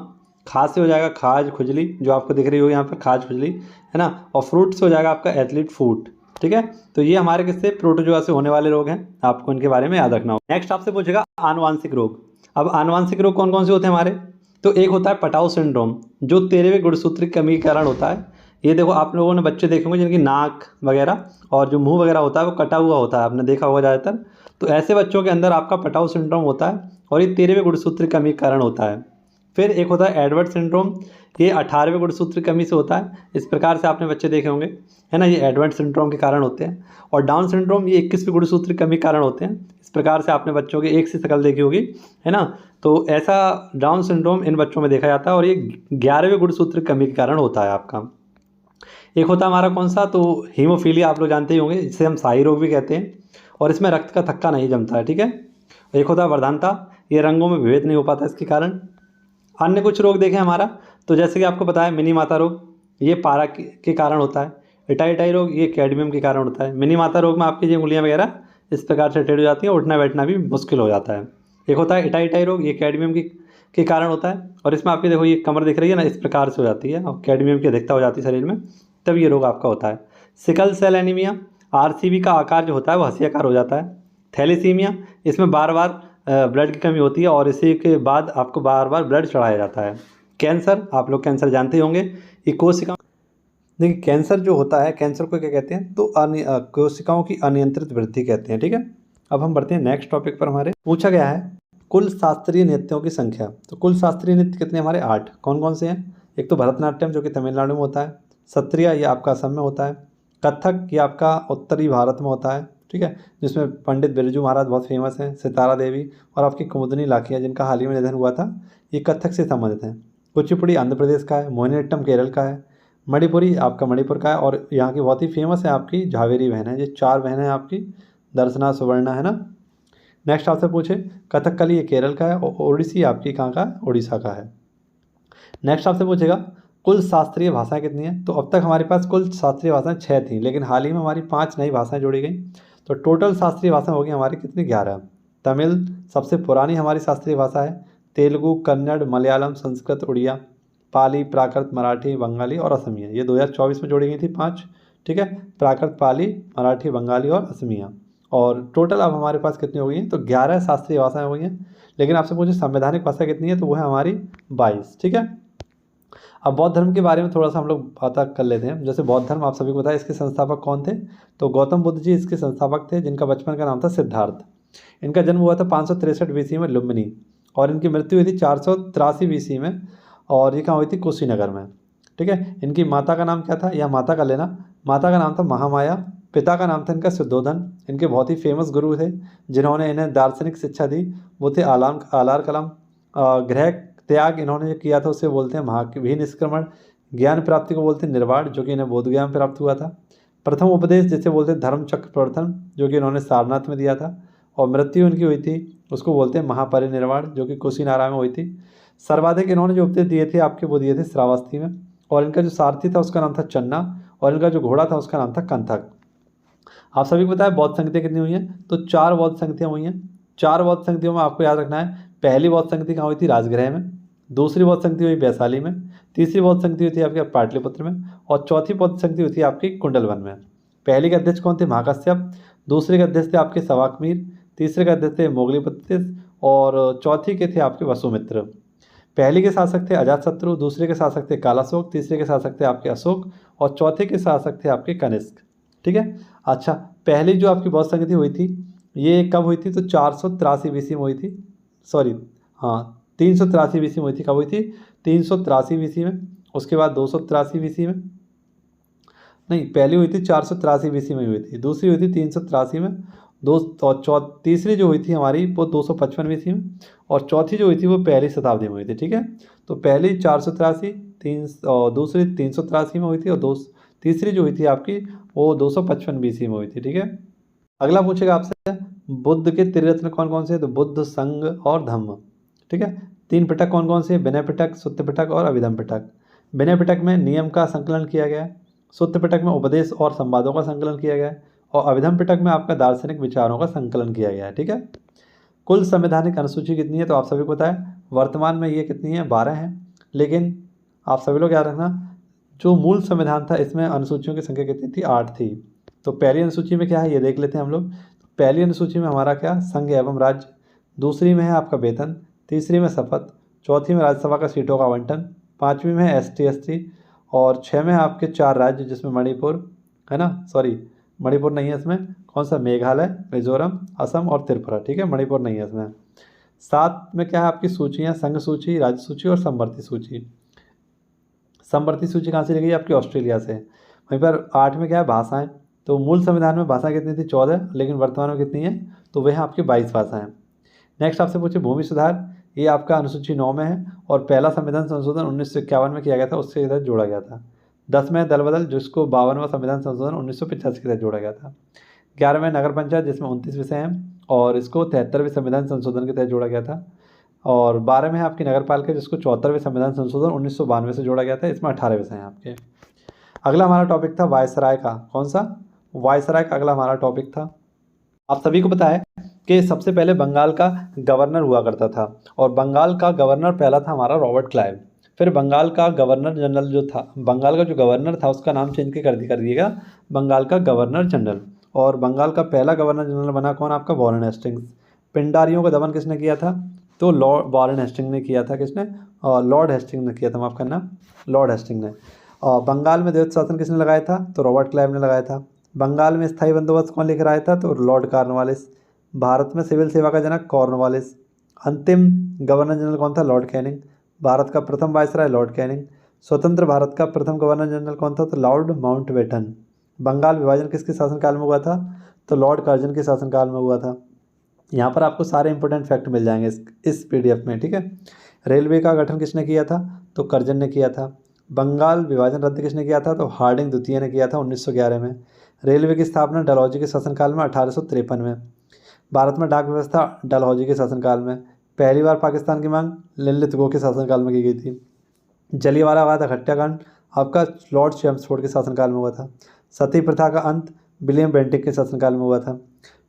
खाज से हो जाएगा खाज खुजली, जो आपको दिख रही होगी यहाँ पर खाज खुजली, है ना। और फ्रूट से हो जाएगा आपका एथलीट फूट, ठीक है। तो ये हमारे किससे प्रोटोजोआ से होने वाले रोग हैं, आपको इनके बारे में याद रखना होगा। नेक्स्ट आपसे पूछेगा आनुवांशिक रोग। अब आनुवांशिक रोग कौन कौन से होते हैं हमारे, तो एक होता है पटाउ सिंड्रोम, जो 13वें गुणसूत्र की कमी के कारण होता है। ये देखो आप लोगों ने बच्चे देखे होंगे जिनकी नाक वगैरह और जो मुंह वगैरह होता है वो कटा हुआ होता है, आपने देखा होगा ज़्यादातर। तो ऐसे बच्चों के अंदर आपका पटाउ सिंड्रोम होता है, और ये 13वें गुणसूत्र की कमी के कारण होता है। फिर एक होता है एडवर्ड सिंड्रोम, ये 18वें गुणसूत्र की कमी से होता है। इस प्रकार से आपने बच्चे देखे होंगे, है ना, ये एडवर्ड सिंड्रोम के कारण होते हैं। और डाउन सिंड्रोम ये 21वें गुणसूत्र की कमी के कारण होते हैं। इस प्रकार से आपने बच्चों की एक सी शक्ल देखी होगी, है ना। तो ऐसा डाउन सिंड्रोम इन बच्चों में देखा जाता है, और ये 11वें गुणसूत्र की कमी के कारण होता है आपका। एक होता है हमारा कौन सा, तो हीमोफीलिया, आप लोग जानते ही होंगे, जिसे हम शाही रोग भी कहते हैं, और इसमें रक्त का थक्का नहीं जमता है, ठीक है। एक होता है वर्धानता, ये रंगों में भेद नहीं हो पाता इसके कारण। अन्य कुछ रोग देखें हमारा, तो जैसे कि आपको पता है मिनी माता रोग, ये पारा के कारण होता है। इटाई रोग ये कैडमियम के कारण होता है। मिनी माता रोग में आपकी जो उंगलियां वगैरह इस प्रकार से टेढ़ हो जाती हैं, उठना बैठना भी मुश्किल हो जाता है। एक होता है इटाई रोग, ये कैडमियम के कारण होता है, और इसमें आपकी देखो ये कमर दिख रही है ना, इस प्रकार से हो जाती है, और कैडमियम की अधिकता हो जाती है शरीर में, तब ये रोग आपका होता है। सिकल सेल एनीमिया, RCB का आकार जो होता है वो हंसियाकार हो जाता है। थैलेसीमिया, इसमें बार बार ब्लड की कमी होती है, और इसी के बाद आपको बार बार ब्लड चढ़ाया जाता है। कैंसर, आप लोग कैंसर जानते ही होंगे, ये कोशिका, देखिए कैंसर जो होता है, कैंसर को क्या कहते हैं, तो कोशिकाओं की अनियंत्रित वृद्धि कहते हैं, ठीक है। अब हम बढ़ते हैं नेक्स्ट टॉपिक पर। हमारे पूछा गया है कुल शास्त्रीय नृत्यों की संख्या। तो कुल शास्त्रीय नृत्य कितने हमारे, 8। कौन कौन से हैं, एक तो भरतनाट्यम जो कि तमिलनाडु में होता है, सत्रिया ये आपका असम में होता है, कथक ये आपका उत्तरी भारत में होता है, ठीक है, जिसमें पंडित बिरजू महाराज बहुत फेमस हैं, सितारा देवी और आपकी कुमुदनी लाखिया जिनका हाल ही में निधन हुआ था, ये कथक से संबंधित हैं। कुचिपुड़ी आंध्र प्रदेश का है, मोहिनीअट्टम केरल का है, मणिपुरी आपका मणिपुर का है, और यहाँ की बहुत ही फेमस है आपकी झावेरी बहन है, ये 4 बहनें हैं आपकी, दर्शना सुवर्णा, है ना। नेक्स्ट आपसे पूछे कथकली ये केरल का है, और ओडिसी आपकी कहाँ का है, उड़ीसा का है। नेक्स्ट आपसे पूछेगा कुल शास्त्रीय भाषाएं कितनी हैं? तो अब तक हमारे पास कुल शास्त्रीय भाषाएं 6 थी, लेकिन हाल ही में हमारी 5 नई भाषाएं जोड़ी गई। तो टोटल शास्त्रीय भाषाएं होगी हमारी कितनी? 11। तमिल सबसे पुरानी हमारी शास्त्रीय भाषा है। तेलुगु, कन्नड़, मलयालम, संस्कृत, उड़िया, पाली, प्राकृत, मराठी, बंगाली और असमिया, ये 2024 में जोड़ी गई थी 5। ठीक है, प्राकृत, पाली, मराठी, बंगाली और असमिया। और टोटल अब हमारे पास कितनी हो गई हैं? तो 11 शास्त्रीय भाषाएं हो गई हैं। लेकिन आपसे पूछे संवैधानिक भाषा कितनी है, तो वो है हमारी 22। ठीक है, अब बौद्ध धर्म के बारे में थोड़ा सा हम लोग पता कर लेते हैं। जैसे बौद्ध धर्म आप सभी को पता है, इसके संस्थापक कौन थे? तो गौतम बुद्ध जी इसके संस्थापक थे, जिनका बचपन का नाम था सिद्धार्थ। इनका जन्म हुआ था 563 बीसी में लुम्बिनी, और इनकी मृत्यु हुई थी 483 बीसी में, और ये कहाँ हुई थी? कुशीनगर में। ठीक है, इनकी माता का नाम क्या था, या माता का लेना, माता का नाम था महामाया, पिता का नाम था इनका शुद्धोधन। इनके बहुत ही फेमस गुरु थे जिन्होंने इन्हें दार्शनिक शिक्षा दी, वो थे आलार कलाम। गृह त्याग इन्होंने जो किया था उसे बोलते हैं महावीर निष्क्रमण। ज्ञान प्राप्ति को बोलते हैं निर्वाण, जो कि इन्हें बोध ज्ञान प्राप्त हुआ था। प्रथम उपदेश जिसे बोलते हैं धर्म चक्र प्रवर्तन, जो कि इन्होंने सारनाथ में दिया था। और मृत्यु इनकी हुई थी, उसको बोलते हैं महापरिनिर्वाण, जो कि कुशीनारा में हुई थी। सर्वाधिक इन्होंने जो उपदेश दिए थे आपके, वो दिए थे श्रावस्ती में। और इनका जो सारथी था उसका नाम था चन्ना, और इनका जो घोड़ा था उसका नाम था कंथक। आप सभी को पता है बौद्ध संगतियाँ कितनी हुई हैं? तो 4 बौद्ध संगतियाँ हुई हैं। 4 बौद्ध संगतियों में आपको याद रखना है, पहली बौद्ध संगति कहाँ हुई थी? राजगृह में। दूसरी बौद्ध संगति हुई वैशाली में। तीसरी बौद्ध संगति हुई थी आपके पाटलिपुत्र में। और चौथी बौद्ध संगति हुई थी आपकी कुंडलवन में। पहली के अध्यक्ष कौन थे? महाकश्यप। दूसरे के अध्यक्ष थे आपके सवाकमीर। तीसरे के अध्यक्ष थे मोगलीपतिस। और चौथी के थे आपके वसुमित्र। पहली के शासक थे अजातशत्रु, दूसरे के शासक थे कालाशोक, तीसरे के शासक थे आपके अशोक, और चौथे के शासक थे आपके कनिष्क। ठीक है, अच्छा, पहली जो आपकी बौद्ध संगति हुई थी ये कब हुई थी? तो 483 बीसी में हुई थी। सॉरी, हाँ, 383 बीसी में हुई थी। कब हुई थी? 383 बीसी में। उसके बाद 283 बीसी में, नहीं, पहली हुई थी 483 बीसी में हुई थी, दूसरी हुई थी 383 में, और तीसरी जो हुई थी हमारी वो 255 बीसी में, और चौथी जो हुई थी वो पहली शताब्दी में हुई थी। ठीक है, तो पहली 483, और दूसरी 383 में हुई थी, और तीसरी जो हुई थी आपकी वो 255 बीसी में हुई थी। ठीक है, अगला पूछेगा आपसे बुद्ध के त्रिरत्न कौन कौन से? तो बुद्ध, संघ और धम्म। ठीक है, 3 पिटक कौन कौन से? विनय पिटक, सुत्त पिटक और अभिधम पिटक। विनय पिटक में नियम का संकलन किया गया है। सुत्त पिटक में उपदेश और संवादों का संकलन किया गया है। और अभिधम पिटक में आपका दार्शनिक विचारों का संकलन किया गया है। ठीक है, कुल संवैधानिक अनुसूची कितनी है? तो आप सभी को पता है वर्तमान में ये कितनी है? 12 है। लेकिन आप सभी लोग याद रखना, जो मूल संविधान था इसमें अनुसूचियों की संख्या कितनी थी? 8 थी। तो पहली अनुसूची में क्या है ये देख लेते हैं हम लोग। पहली अनुसूची में हमारा क्या? संघ एवं राज्य। दूसरी में है आपका वेतन। तीसरी में शपथ। चौथी में राज्यसभा का सीटों का आवंटन। 5वीं में है ST SC। और 6 में है आपके 4 राज्य, जिसमें मणिपुर है ना, सॉरी मणिपुर नहीं है इसमें, कौन सा? मेघालय, मिजोरम, असम और त्रिपुरा। ठीक है, मणिपुर नहीं है इसमें। 7 में क्या है आपकी सूचियाँ? संघ सूची, राज्य सूची और समवर्ती सूची। समवर्ती सूची कहाँ से ली गई? आपकी ऑस्ट्रेलिया से। वहीं पर 8 में क्या है? भाषाएं। तो मूल संविधान में भाषा कितनी थी? 14, लेकिन वर्तमान में कितनी है? तो वह है आपकी 22 भाषाएं। नेक्स्ट आपसे पूछे भूमि सुधार, ये आपका अनुसूची 9 में है, और पहला संविधान संशोधन 1951 में किया गया था, उसके तहत जोड़ा गया था। 10 में दल बदल, जिसको 52वां संविधान संशोधन 1985 के तहत जोड़ा गया था। 11 में नगर पंचायत, जिसमें 29 विषय हैं, और इसको 73वें संविधान संशोधन के तहत जोड़ा गया था। और 12 में है आपकी नगर पालिका, जिसको 74वें संविधान संशोधन 1992 से जोड़ा गया था, इसमें 18 विषय हैं आपके। अगला हमारा टॉपिक था वायसराय का। कौन सा? वायसराय का अगला हमारा टॉपिक था। आप सभी को पता है कि सबसे पहले बंगाल का गवर्नर हुआ करता था, और बंगाल का गवर्नर पहला था हमारा रॉबर्ट क्लाइव। फिर बंगाल का गवर्नर जनरल जो था, बंगाल का जो गवर्नर था उसका नाम चेंज कर दिएगा बंगाल का गवर्नर जनरल। और बंगाल का पहला गवर्नर जनरल बना कौन? आपका वॉरेन हेस्टिंग्स। पिंडारियों का दमन किसने किया था? तो लॉर्ड वॉरेन हेस्टिंग ने किया था। किसने? लॉर्ड हेस्टिंग ने किया था, माफ़ करना, लॉर्ड हेस्टिंग ने। और बंगाल में द्वैत शासन किसने लगाया था? तो रॉबर्ट क्लाइव ने लगाया था। बंगाल में स्थायी बंदोबस्त कौन लेकर आया था? तो लॉर्ड कॉर्नवालिस। भारत में सिविल सेवा का जनक कॉर्नवालिस। अंतिम गवर्नर जनरल कौन था? Lord Canning. भारत का प्रथम वायसराय लॉर्ड कैनिंग। स्वतंत्र भारत का प्रथम गवर्नर जनरल कौन था? तो लॉर्ड माउंटबेटन। बंगाल विभाजन किसके शासनकाल में हुआ था? तो लॉर्ड कर्जन के शासनकाल में हुआ था। यहाँ पर आपको सारे इंपॉर्टेंट फैक्ट मिल जाएंगे इस PDF में। ठीक है, रेलवे का गठन किसने किया था? तो कर्जन ने किया था। बंगाल विभाजन रद्द किसने किया था? तो हार्डिंग द्वितीय ने किया था 1911 में। रेलवे की स्थापना डलहौजी के शासनकाल में 1853 में। भारत में डाक व्यवस्था डलहौजी के शासनकाल में। पहली बार पाकिस्तान की मांग ललित गो के शासनकाल में की गई थी। जलियांवाला बाग हत्याकांड आपका लॉर्ड चैम्सफोर्ड के शासनकाल में हुआ था। सती प्रथा का अंत विलियम बेंटिक के शासनकाल में हुआ था।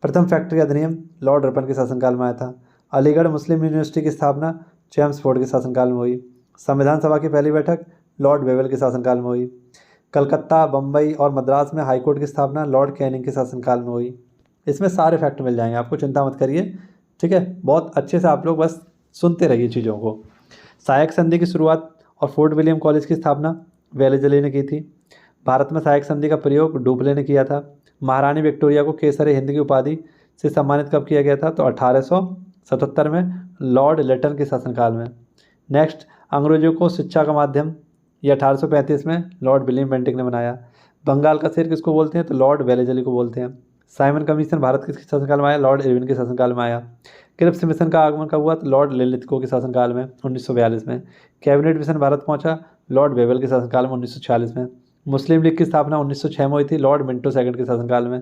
प्रथम फैक्ट्री अधिनियम लॉर्ड रिपन के शासनकाल में आया था। अलीगढ़ मुस्लिम यूनिवर्सिटी की स्थापना चैम्सफोर्ड के शासनकाल में हुई। संविधान सभा की पहली बैठक लॉर्ड वेवेल के शासनकाल में हुई। कलकत्ता, बम्बई और मद्रास में हाईकोर्ट की स्थापना लॉर्ड कैनिंग के शासनकाल में हुई। इसमें सारे फैक्ट मिल जाएंगे आपको, चिंता मत करिए, ठीक है। बहुत अच्छे से आप लोग बस सुनते रहिए चीज़ों को। सहायक संधि की शुरुआत और फोर्ट विलियम कॉलेज की स्थापना वेलेजली ने की थी। भारत में सहायक संधि का प्रयोग डुपले ने किया था। महारानी विक्टोरिया को केसर हिंद की उपाधि से सम्मानित कब किया गया था? तो 1877 में लॉर्ड लिटन के शासनकाल में। नेक्स्ट, अंग्रेजों को शिक्षा का माध्यम, ये 1835 में लॉर्ड विलियम बेंटिक ने बनाया। बंगाल का शेर किसको बोलते हैं? तो लॉर्ड वेलेजली को बोलते हैं। साइमन कमीशन भारत किसके शासनकाल में आया? लॉर्ड इरविन के शासनकाल में आया। क्रिप्स मिशन का आगमन कब हुआ? तो लॉर्ड लिलिथगो के शासनकाल में 1942 में। कैबिनेट मिशन भारत पहुंचा लॉर्ड वेवेल के शासनकाल में 1946 में। मुस्लिम लीग की स्थापना 1906 में हुई थी लॉर्ड मिंटो सेकंड के शासनकाल में।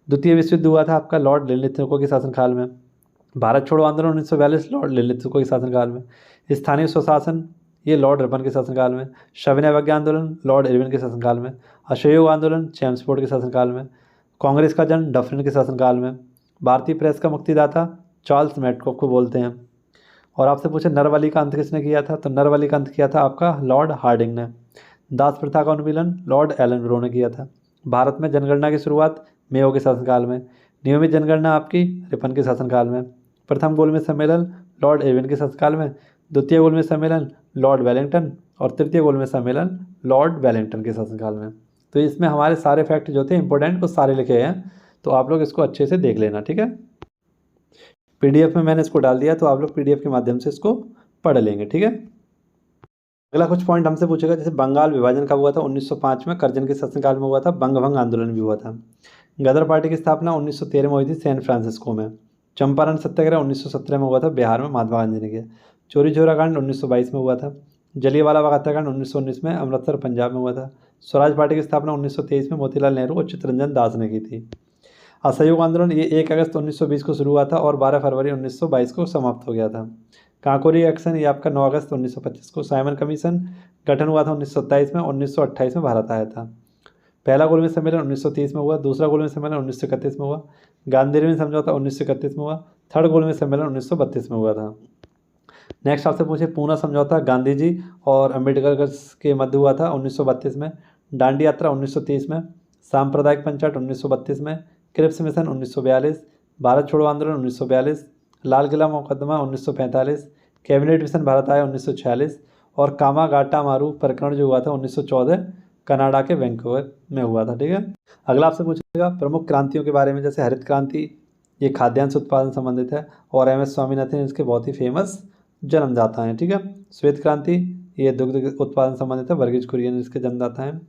द्वितीय विश्व युद्ध हुआ था आपका लॉर्ड लिलिथगो के शासनकाल में। भारत छोड़ो आंदोलन 1942 लॉर्ड लिलिथगो के शासनकाल में। स्थानीय स्वशासन ये लॉर्ड रिपन के शासनकाल में। सविनय अवज्ञा आंदोलन लॉर्ड इरविन के शासनकाल में। असहयोग आंदोलन चैम्सफोर्ड के शासनकाल में। कांग्रेस का जन्म डफरिन के शासनकाल में। भारतीय प्रेस का मुक्तिदाता चार्ल्स मैडकॉक को बोलते हैं। और आपसे पूछे नरवली का अंत किसने किया था? तो नरवली का अंत किया था आपका लॉर्ड हार्डिंग ने। दास प्रथा का उन्मूलन लॉर्ड एलन ब्रो ने किया था। भारत में जनगणना की शुरुआत मेयो के शासनकाल में। नियमित जनगणना आपकी रिपन के शासनकाल में। प्रथम गोलमेज सम्मेलन लॉर्ड इरविन के शासनकाल में। द्वितीय गोलमेज सम्मेलन लॉर्ड वेलिंगटन और तृतीय गोलमेज सम्मेलन लॉर्ड वेलिंगटन के शासनकाल में। तो इसमें हमारे सारे फैक्ट जो थे इंपॉर्टेंट वो सारे लिखे हैं, तो आप लोग इसको अच्छे से देख लेना, ठीक है। पीडीएफ में मैंने इसको डाल दिया, तो आप लोग पीडीएफ के माध्यम से इसको पढ़ लेंगे, ठीक है। अगला कुछ पॉइंट हमसे पूछेगा, जैसे बंगाल विभाजन कब हुआ था? 1905 में करजन के शासनकाल में हुआ था। बंग भंग आंदोलन भी हुआ था। गदर पार्टी की स्थापना 1913 में हुई थी सैन फ्रांसिस्को में। चंपारण सत्याग्रह 1917 में हुआ था, बिहार में महात्मा गांधी ने किया। चोरी चोरा कांड 1922 में हुआ था। जलियांवाला बाग हत्याकांड 1919 में अमृतसर पंजाब में हुआ था। स्वराज पार्टी की स्थापना 1923 में मोतीलाल नेहरू और चित्तरंजन दास ने की थी। असहयोग आंदोलन ये 1 अगस्त 1920 को शुरू हुआ था और 12 फरवरी 1922 को समाप्त हो गया था। काकोरी एक्शन ये आपका 9 अगस्त 1925 को। साइमन कमीशन गठन हुआ था 1927 में। 1928 में भारत आया था। पहला गोलमेज सम्मेलन 1930 में हुआ। दूसरा गोलमेज सम्मेलन 1931 में हुआ। गांधी समझौता 1931 में हुआ। थर्ड गोलमेज सम्मेलन 1932 में हुआ था। नेक्स्ट आपसे पूछे पूना समझौता गांधी जी और अम्बेडकर के मध्य हुआ था 1932 में। दांडी यात्रा 1930 में। सांप्रदायिक पंचायत 1932 में। Cripps mission 1942। भारत छोड़ो आंदोलन 1942। लाल किला मुकदमा 1945। कैबिनेट मिशन भारत आया 1946 और कामागाटा मारू प्रकरण जो हुआ था 1914 कनाडा के वैंकूवर में हुआ था, ठीक है। अगला आपसे पूछेगा प्रमुख क्रांतियों के बारे में, जैसे हरित क्रांति ये खाद्यान्न उत्पादन संबंधित है और एम.एस. स्वामीनाथन इसके बहुत ही फेमस जन्मदाता हैं, ठीक है। श्वेत क्रांति ये दुग्ध उत्पादन संबंधित है, वर्गीज कुरियन इसके जन्मदाता हैं।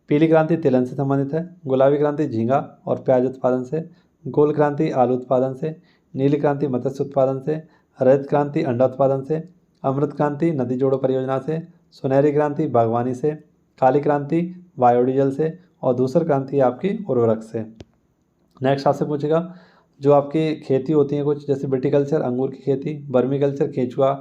पीली क्रांति तिलहन से संबंधित है। गुलाबी क्रांति झींगा और प्याज उत्पादन से। गोल क्रांति आलू उत्पादन से। नीली क्रांति मत्स्य उत्पादन से। हरित क्रांति अंडा उत्पादन से। अमृत क्रांति नदी जोड़ो परियोजना से। सुनहरी क्रांति बागवानी से। काली क्रांति बायोडीजल से और दूसरी क्रांति आपकी उर्वरक से। नेक्स्ट आपसे पूछेगा जो आपकी खेती होती है कुछ, जैसे विटिकल्चर अंगूर की खेती, वर्मीकल्चर केंचुआ,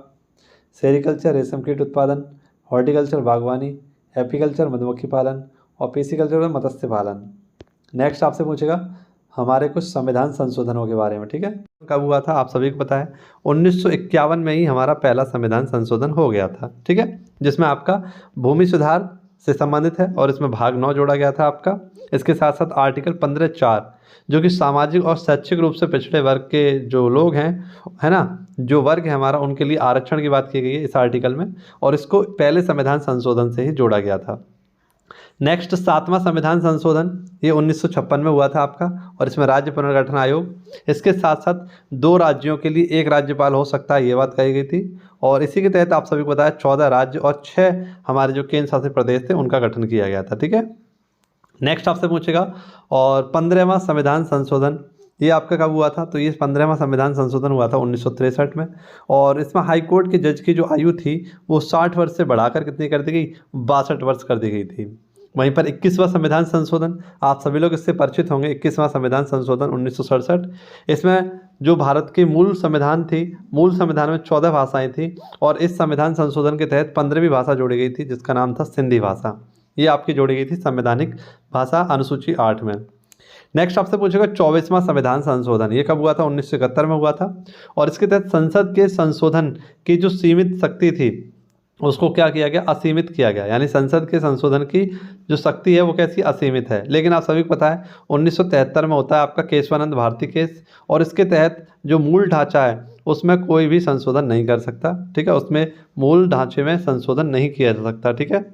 सेरिकल्चर रेशम कीट उत्पादन, हॉर्टिकल्चर बागवानी, एपीकल्चर मधुमक्खी पालन और पीसीकल्चर में मत्स्य पालन। नेक्स्ट आपसे पूछेगा हमारे कुछ संविधान संशोधनों के बारे में, ठीक है। कब हुआ था आप सभी को पता है, 1951 में ही हमारा पहला संविधान संशोधन हो गया था, ठीक है, जिसमें आपका भूमि सुधार से संबंधित है और इसमें भाग 9 जोड़ा गया था आपका। इसके साथ साथ आर्टिकल 15(4) जो कि सामाजिक और शैक्षिक रूप से पिछड़े वर्ग के जो लोग हैं, है ना, जो वर्ग है हमारा, उनके लिए आरक्षण की बात की गई है इस आर्टिकल में और इसको पहले संविधान संशोधन से ही जोड़ा गया था। नेक्स्ट 7वां संविधान संशोधन ये 1956 में हुआ था आपका और इसमें राज्य पुनर्गठन आयोग, इसके साथ साथ 2 राज्यों के लिए 1 राज्यपाल हो सकता है, ये बात कही गई थी और इसी के तहत आप सभी को बताया 14 राज्य और 6 हमारे जो केंद्र शासित प्रदेश थे उनका गठन किया गया था, ठीक है। नेक्स्ट आपसे पूछेगा और 15वां संविधान संशोधन ये आपका कब हुआ था, तो ये 15वां संविधान संशोधन हुआ था 1963 में और इसमें हाई कोर्ट के जज की जो आयु थी वो 60 वर्ष से बढ़ाकर कितनी कर दी गई, 62 वर्ष कर दी गई थी। वहीं पर 21वां संविधान संशोधन, आप सभी लोग इससे परिचित होंगे। 21वां संविधान संशोधन 1967, इसमें जो भारत की मूल संविधान थी, मूल संविधान में 14 भाषाएं थी और इस संविधान संशोधन के तहत 15वीं भाषा जोड़ी गई थी जिसका नाम था सिंधी भाषा। ये आपकी जोड़ी गई थी संवैधानिक भाषा अनुसूची 8 में। नेक्स्ट आपसे पूछेगा 24वां संविधान संशोधन, ये कब हुआ था? 1971 में हुआ था और इसके तहत संसद के संशोधन की जो सीमित शक्ति थी उसको क्या किया गया? असीमित किया गया। यानी संसद के संशोधन की जो शक्ति है वो कैसी? असीमित है। लेकिन आप सभी को पता है 1973 में होता है आपका केशवानंद भारती केस और इसके तहत जो मूल ढांचा है उसमें कोई भी संशोधन नहीं कर सकता, ठीक है, उसमें मूल ढांचे में संशोधन नहीं किया जा सकता, ठीक है।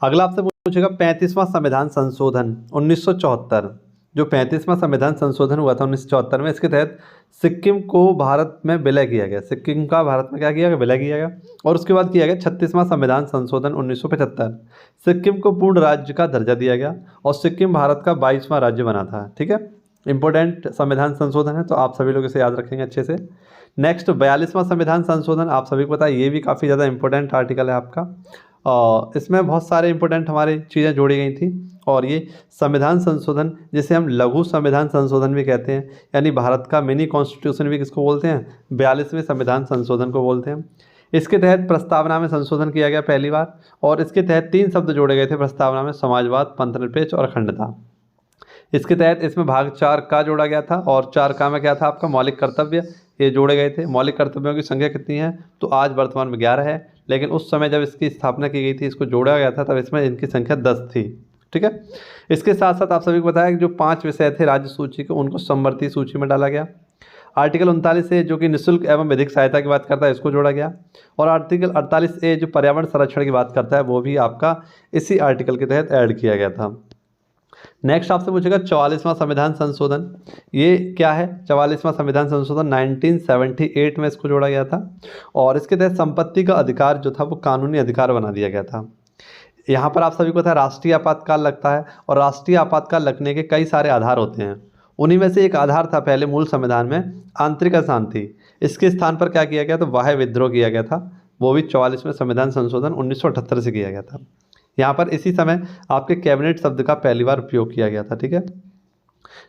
अगला आपसे पूछेगा 35वां संविधान संशोधन 1974, जो 35वां संविधान संशोधन हुआ था 1974 में, इसके तहत सिक्किम को भारत में विलय किया गया। सिक्किम का भारत में क्या किया गया? विलय किया गया। और उसके बाद किया गया 36वां संविधान संशोधन 1975, सिक्किम को पूर्ण राज्य का दर्जा दिया गया और सिक्किम भारत का 22वां राज्य बना था, ठीक है। इंपॉर्टेंट संविधान संशोधन है तो आप सभी लोग इसे याद रखेंगे अच्छे से। नेक्स्ट 42वां संविधान संशोधन, आप सभी को पता है ये भी काफ़ी ज़्यादा इंपॉर्टेंट आर्टिकल है आपका। इसमें बहुत सारे इंपॉर्टेंट हमारी चीज़ें जोड़ी गई थी और ये संविधान संशोधन जिसे हम लघु संविधान संशोधन भी कहते हैं, यानी भारत का मिनी कॉन्स्टिट्यूशन भी किसको बोलते हैं? 42वें संविधान संशोधन को बोलते हैं। इसके तहत प्रस्तावना में संशोधन किया गया पहली बार और इसके तहत 3 शब्द जोड़े गए थे प्रस्तावना में, समाजवाद, पंथनिरपेक्ष और अखंडता। इसके तहत इसमें भाग 4 का जोड़ा गया था और 4 का में क्या था आपका? मौलिक कर्तव्य, ये जोड़े गए थे। मौलिक कर्तव्यों की संख्या कितनी है? तो आज वर्तमान में 11 है, लेकिन उस समय जब इसकी स्थापना की गई थी, इसको जोड़ा गया था, तब इसमें इनकी संख्या 10 थी, ठीक है। इसके साथ साथ आप सभी को बताया कि जो 5 विषय थे राज्य सूची के उनको समवर्ती सूची में डाला गया। आर्टिकल 39 ए जो कि निःशुल्क एवं विधिक सहायता की बात करता है इसको जोड़ा गया और आर्टिकल 48 ए जो पर्यावरण संरक्षण की बात करता है वो भी आपका इसी आर्टिकल के तहत ऐड किया गया था। नेक्स्ट आपसे पूछेगा 44वां संविधान संशोधन, ये क्या है? 44वां संविधान संशोधन 1978 में इसको जोड़ा गया था और इसके तहत संपत्ति का अधिकार जो था वो कानूनी अधिकार बना दिया गया था। यहाँ पर आप सभी को पता है राष्ट्रीय आपातकाल लगता है और राष्ट्रीय आपातकाल लगने के कई सारे आधार होते हैं। उन्हीं में से एक आधार था पहले मूल संविधान में आंतरिक अशांति, इसके स्थान पर क्या किया गया? तो बाह्य विद्रोह किया गया था, वो भी 44वें संविधान संशोधन 1978 से किया गया था। यहाँ पर इसी समय आपके कैबिनेट शब्द का पहली बार उपयोग किया गया था, ठीक है।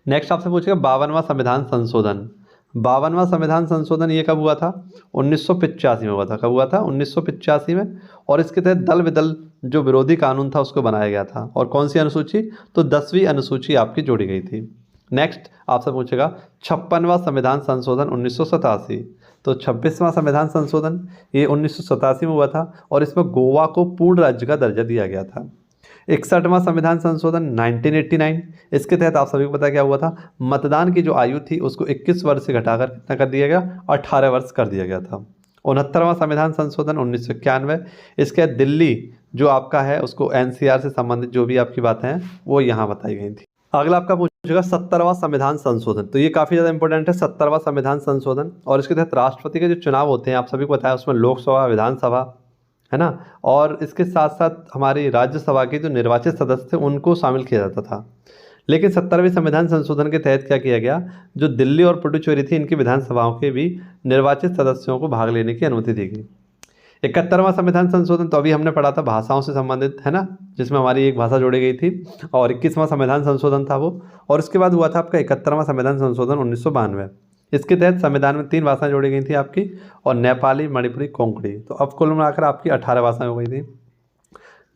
नेक्स्ट आपसे पूछेगा 52वां संविधान संशोधन। 52वां संविधान संशोधन ये कब हुआ था? 1985 में हुआ था। कब हुआ था? 1985 में और इसके तहत दल विदल जो विरोधी कानून था उसको बनाया गया था और कौन सी अनुसूची? तो 10वीं अनुसूची आपकी जोड़ी गई थी। नेक्स्ट आपसे पूछेगा 56वां संविधान संशोधन 1987, तो 26वां संविधान संशोधन ये 1987 में हुआ था और इसमें गोवा को पूर्ण राज्य का दर्जा दिया गया था। 61वां संविधान संशोधन 1989, इसके तहत आप सभी को पता क्या हुआ था? मतदान की जो आयु थी उसको 21 वर्ष से घटाकर कितना कर दिया गया? 18 वर्ष कर दिया गया था। 69वां संविधान संशोधन 1991, इसके दिल्ली जो आपका है उसको NCR से संबंधित जो भी आपकी बातें हैं वो यहाँ बताई गई थी। अगला आपका पूछेगा 70वां संविधान संशोधन, तो ये काफ़ी ज़्यादा इंपॉर्टेंट है 70वां संविधान संशोधन और इसके तहत राष्ट्रपति के जो चुनाव होते हैं आप सभी को पता है उसमें लोकसभा, विधानसभा, है ना, और इसके साथ साथ हमारी राज्यसभा के जो निर्वाचित सदस्य थे उनको शामिल किया जाता था। लेकिन 70वें संविधान संशोधन के तहत क्या किया गया? जो दिल्ली और पुडुचेरी थी इनकी विधानसभाओं के भी निर्वाचित सदस्यों को भाग लेने की अनुमति दी गई। 71वां संविधान संशोधन तो अभी हमने पढ़ा था भाषाओं से संबंधित, है ना, जिसमें हमारी एक भाषा जोड़ी गई थी और 21वां संविधान संशोधन था वो, और इसके बाद हुआ था आपका 71वां संविधान संशोधन 1992। इसके तहत संविधान में 3 भाषाएं जोड़ी गई थी आपकी और नेपाली, मणिपुरी, कोंकणी, तो अब कुल मिलाकर आपकी 18 भाषाएं हो गई थी।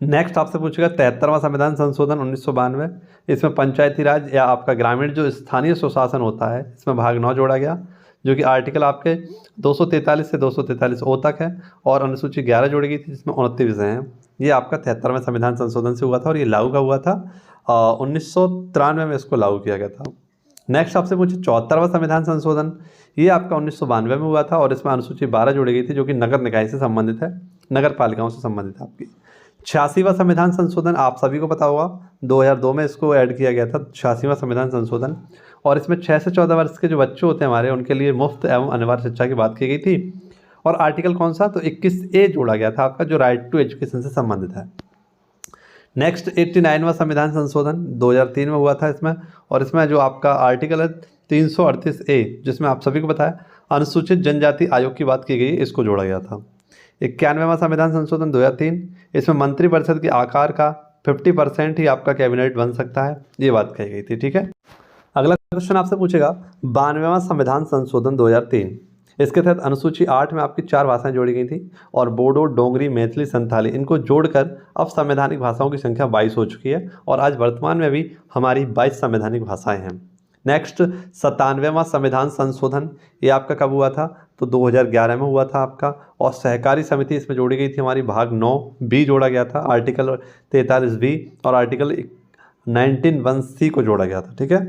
नेक्स्ट आपसे पूछेगा 73वां संविधान संशोधन 1992, इसमें पंचायती राज या आपका ग्रामीण जो स्थानीय स्वशासन होता है इसमें भाग 9 जोड़ा गया जो कि आर्टिकल आपके 243 से 243 ओ तक है और अनुसूची 11 जोड़ी गई थी जिसमें 29 विषय हैं। ये आपका 73वें संविधान संशोधन से हुआ था और ये लागू का हुआ था 1993 में इसको लागू किया गया था। नेक्स्ट आपसे पूछे 74वां संविधान संशोधन, ये आपका 1992 में हुआ था और इसमें अनुसूची 12 जोड़ी गई थी जो कि नगर निकाय से संबंधित है, नगर पालिकाओं से संबंधित है आपकी। 86वां संविधान संशोधन आप सभी को पता होगा 2002 में इसको ऐड किया गया था 86वां संविधान संशोधन, और इसमें 6 से 14 वर्ष के जो बच्चे होते हैं हमारे उनके लिए मुफ्त एवं अनिवार्य शिक्षा की बात की गई थी। और आर्टिकल कौन सा? तो 21A जोड़ा गया था आपका जो राइट टू एजुकेशन से संबंधित है। नेक्स्ट 89वां संविधान संशोधन 2003 में हुआ था इसमें, और इसमें जो आपका आर्टिकल है 338A जिसमें आप सभी को पता है अनुसूचित जनजाति आयोग की बात की गई, इसको जोड़ा गया था। 91वां संविधान संशोधन 2003, इसमें मंत्रिपरिषद के आकार का 50% ही आपका कैबिनेट बन सकता है, ये बात कही गई थी। ठीक है, अगला क्वेश्चन आपसे पूछेगा 92वां संविधान संशोधन 2003। इसके तहत अनुसूची 8 में आपकी 4 भाषाएं जोड़ी गई थी और बोडो, डोगरी, मैथिली, संथाली इनको जोड़कर अब संवैधानिक भाषाओं की संख्या 22 हो चुकी है और आज वर्तमान में भी हमारी 22 संवैधानिक भाषाएं हैं। नेक्स्ट 97वां संविधान संशोधन, ये आपका कब हुआ था? तो 2011 में हुआ था आपका, और सहकारी समिति इसमें जोड़ी गई थी हमारी, भाग 9 बी जोड़ा गया था, आर्टिकल 43 बी और आर्टिकल 19(1)(c) को जोड़ा गया था। ठीक है,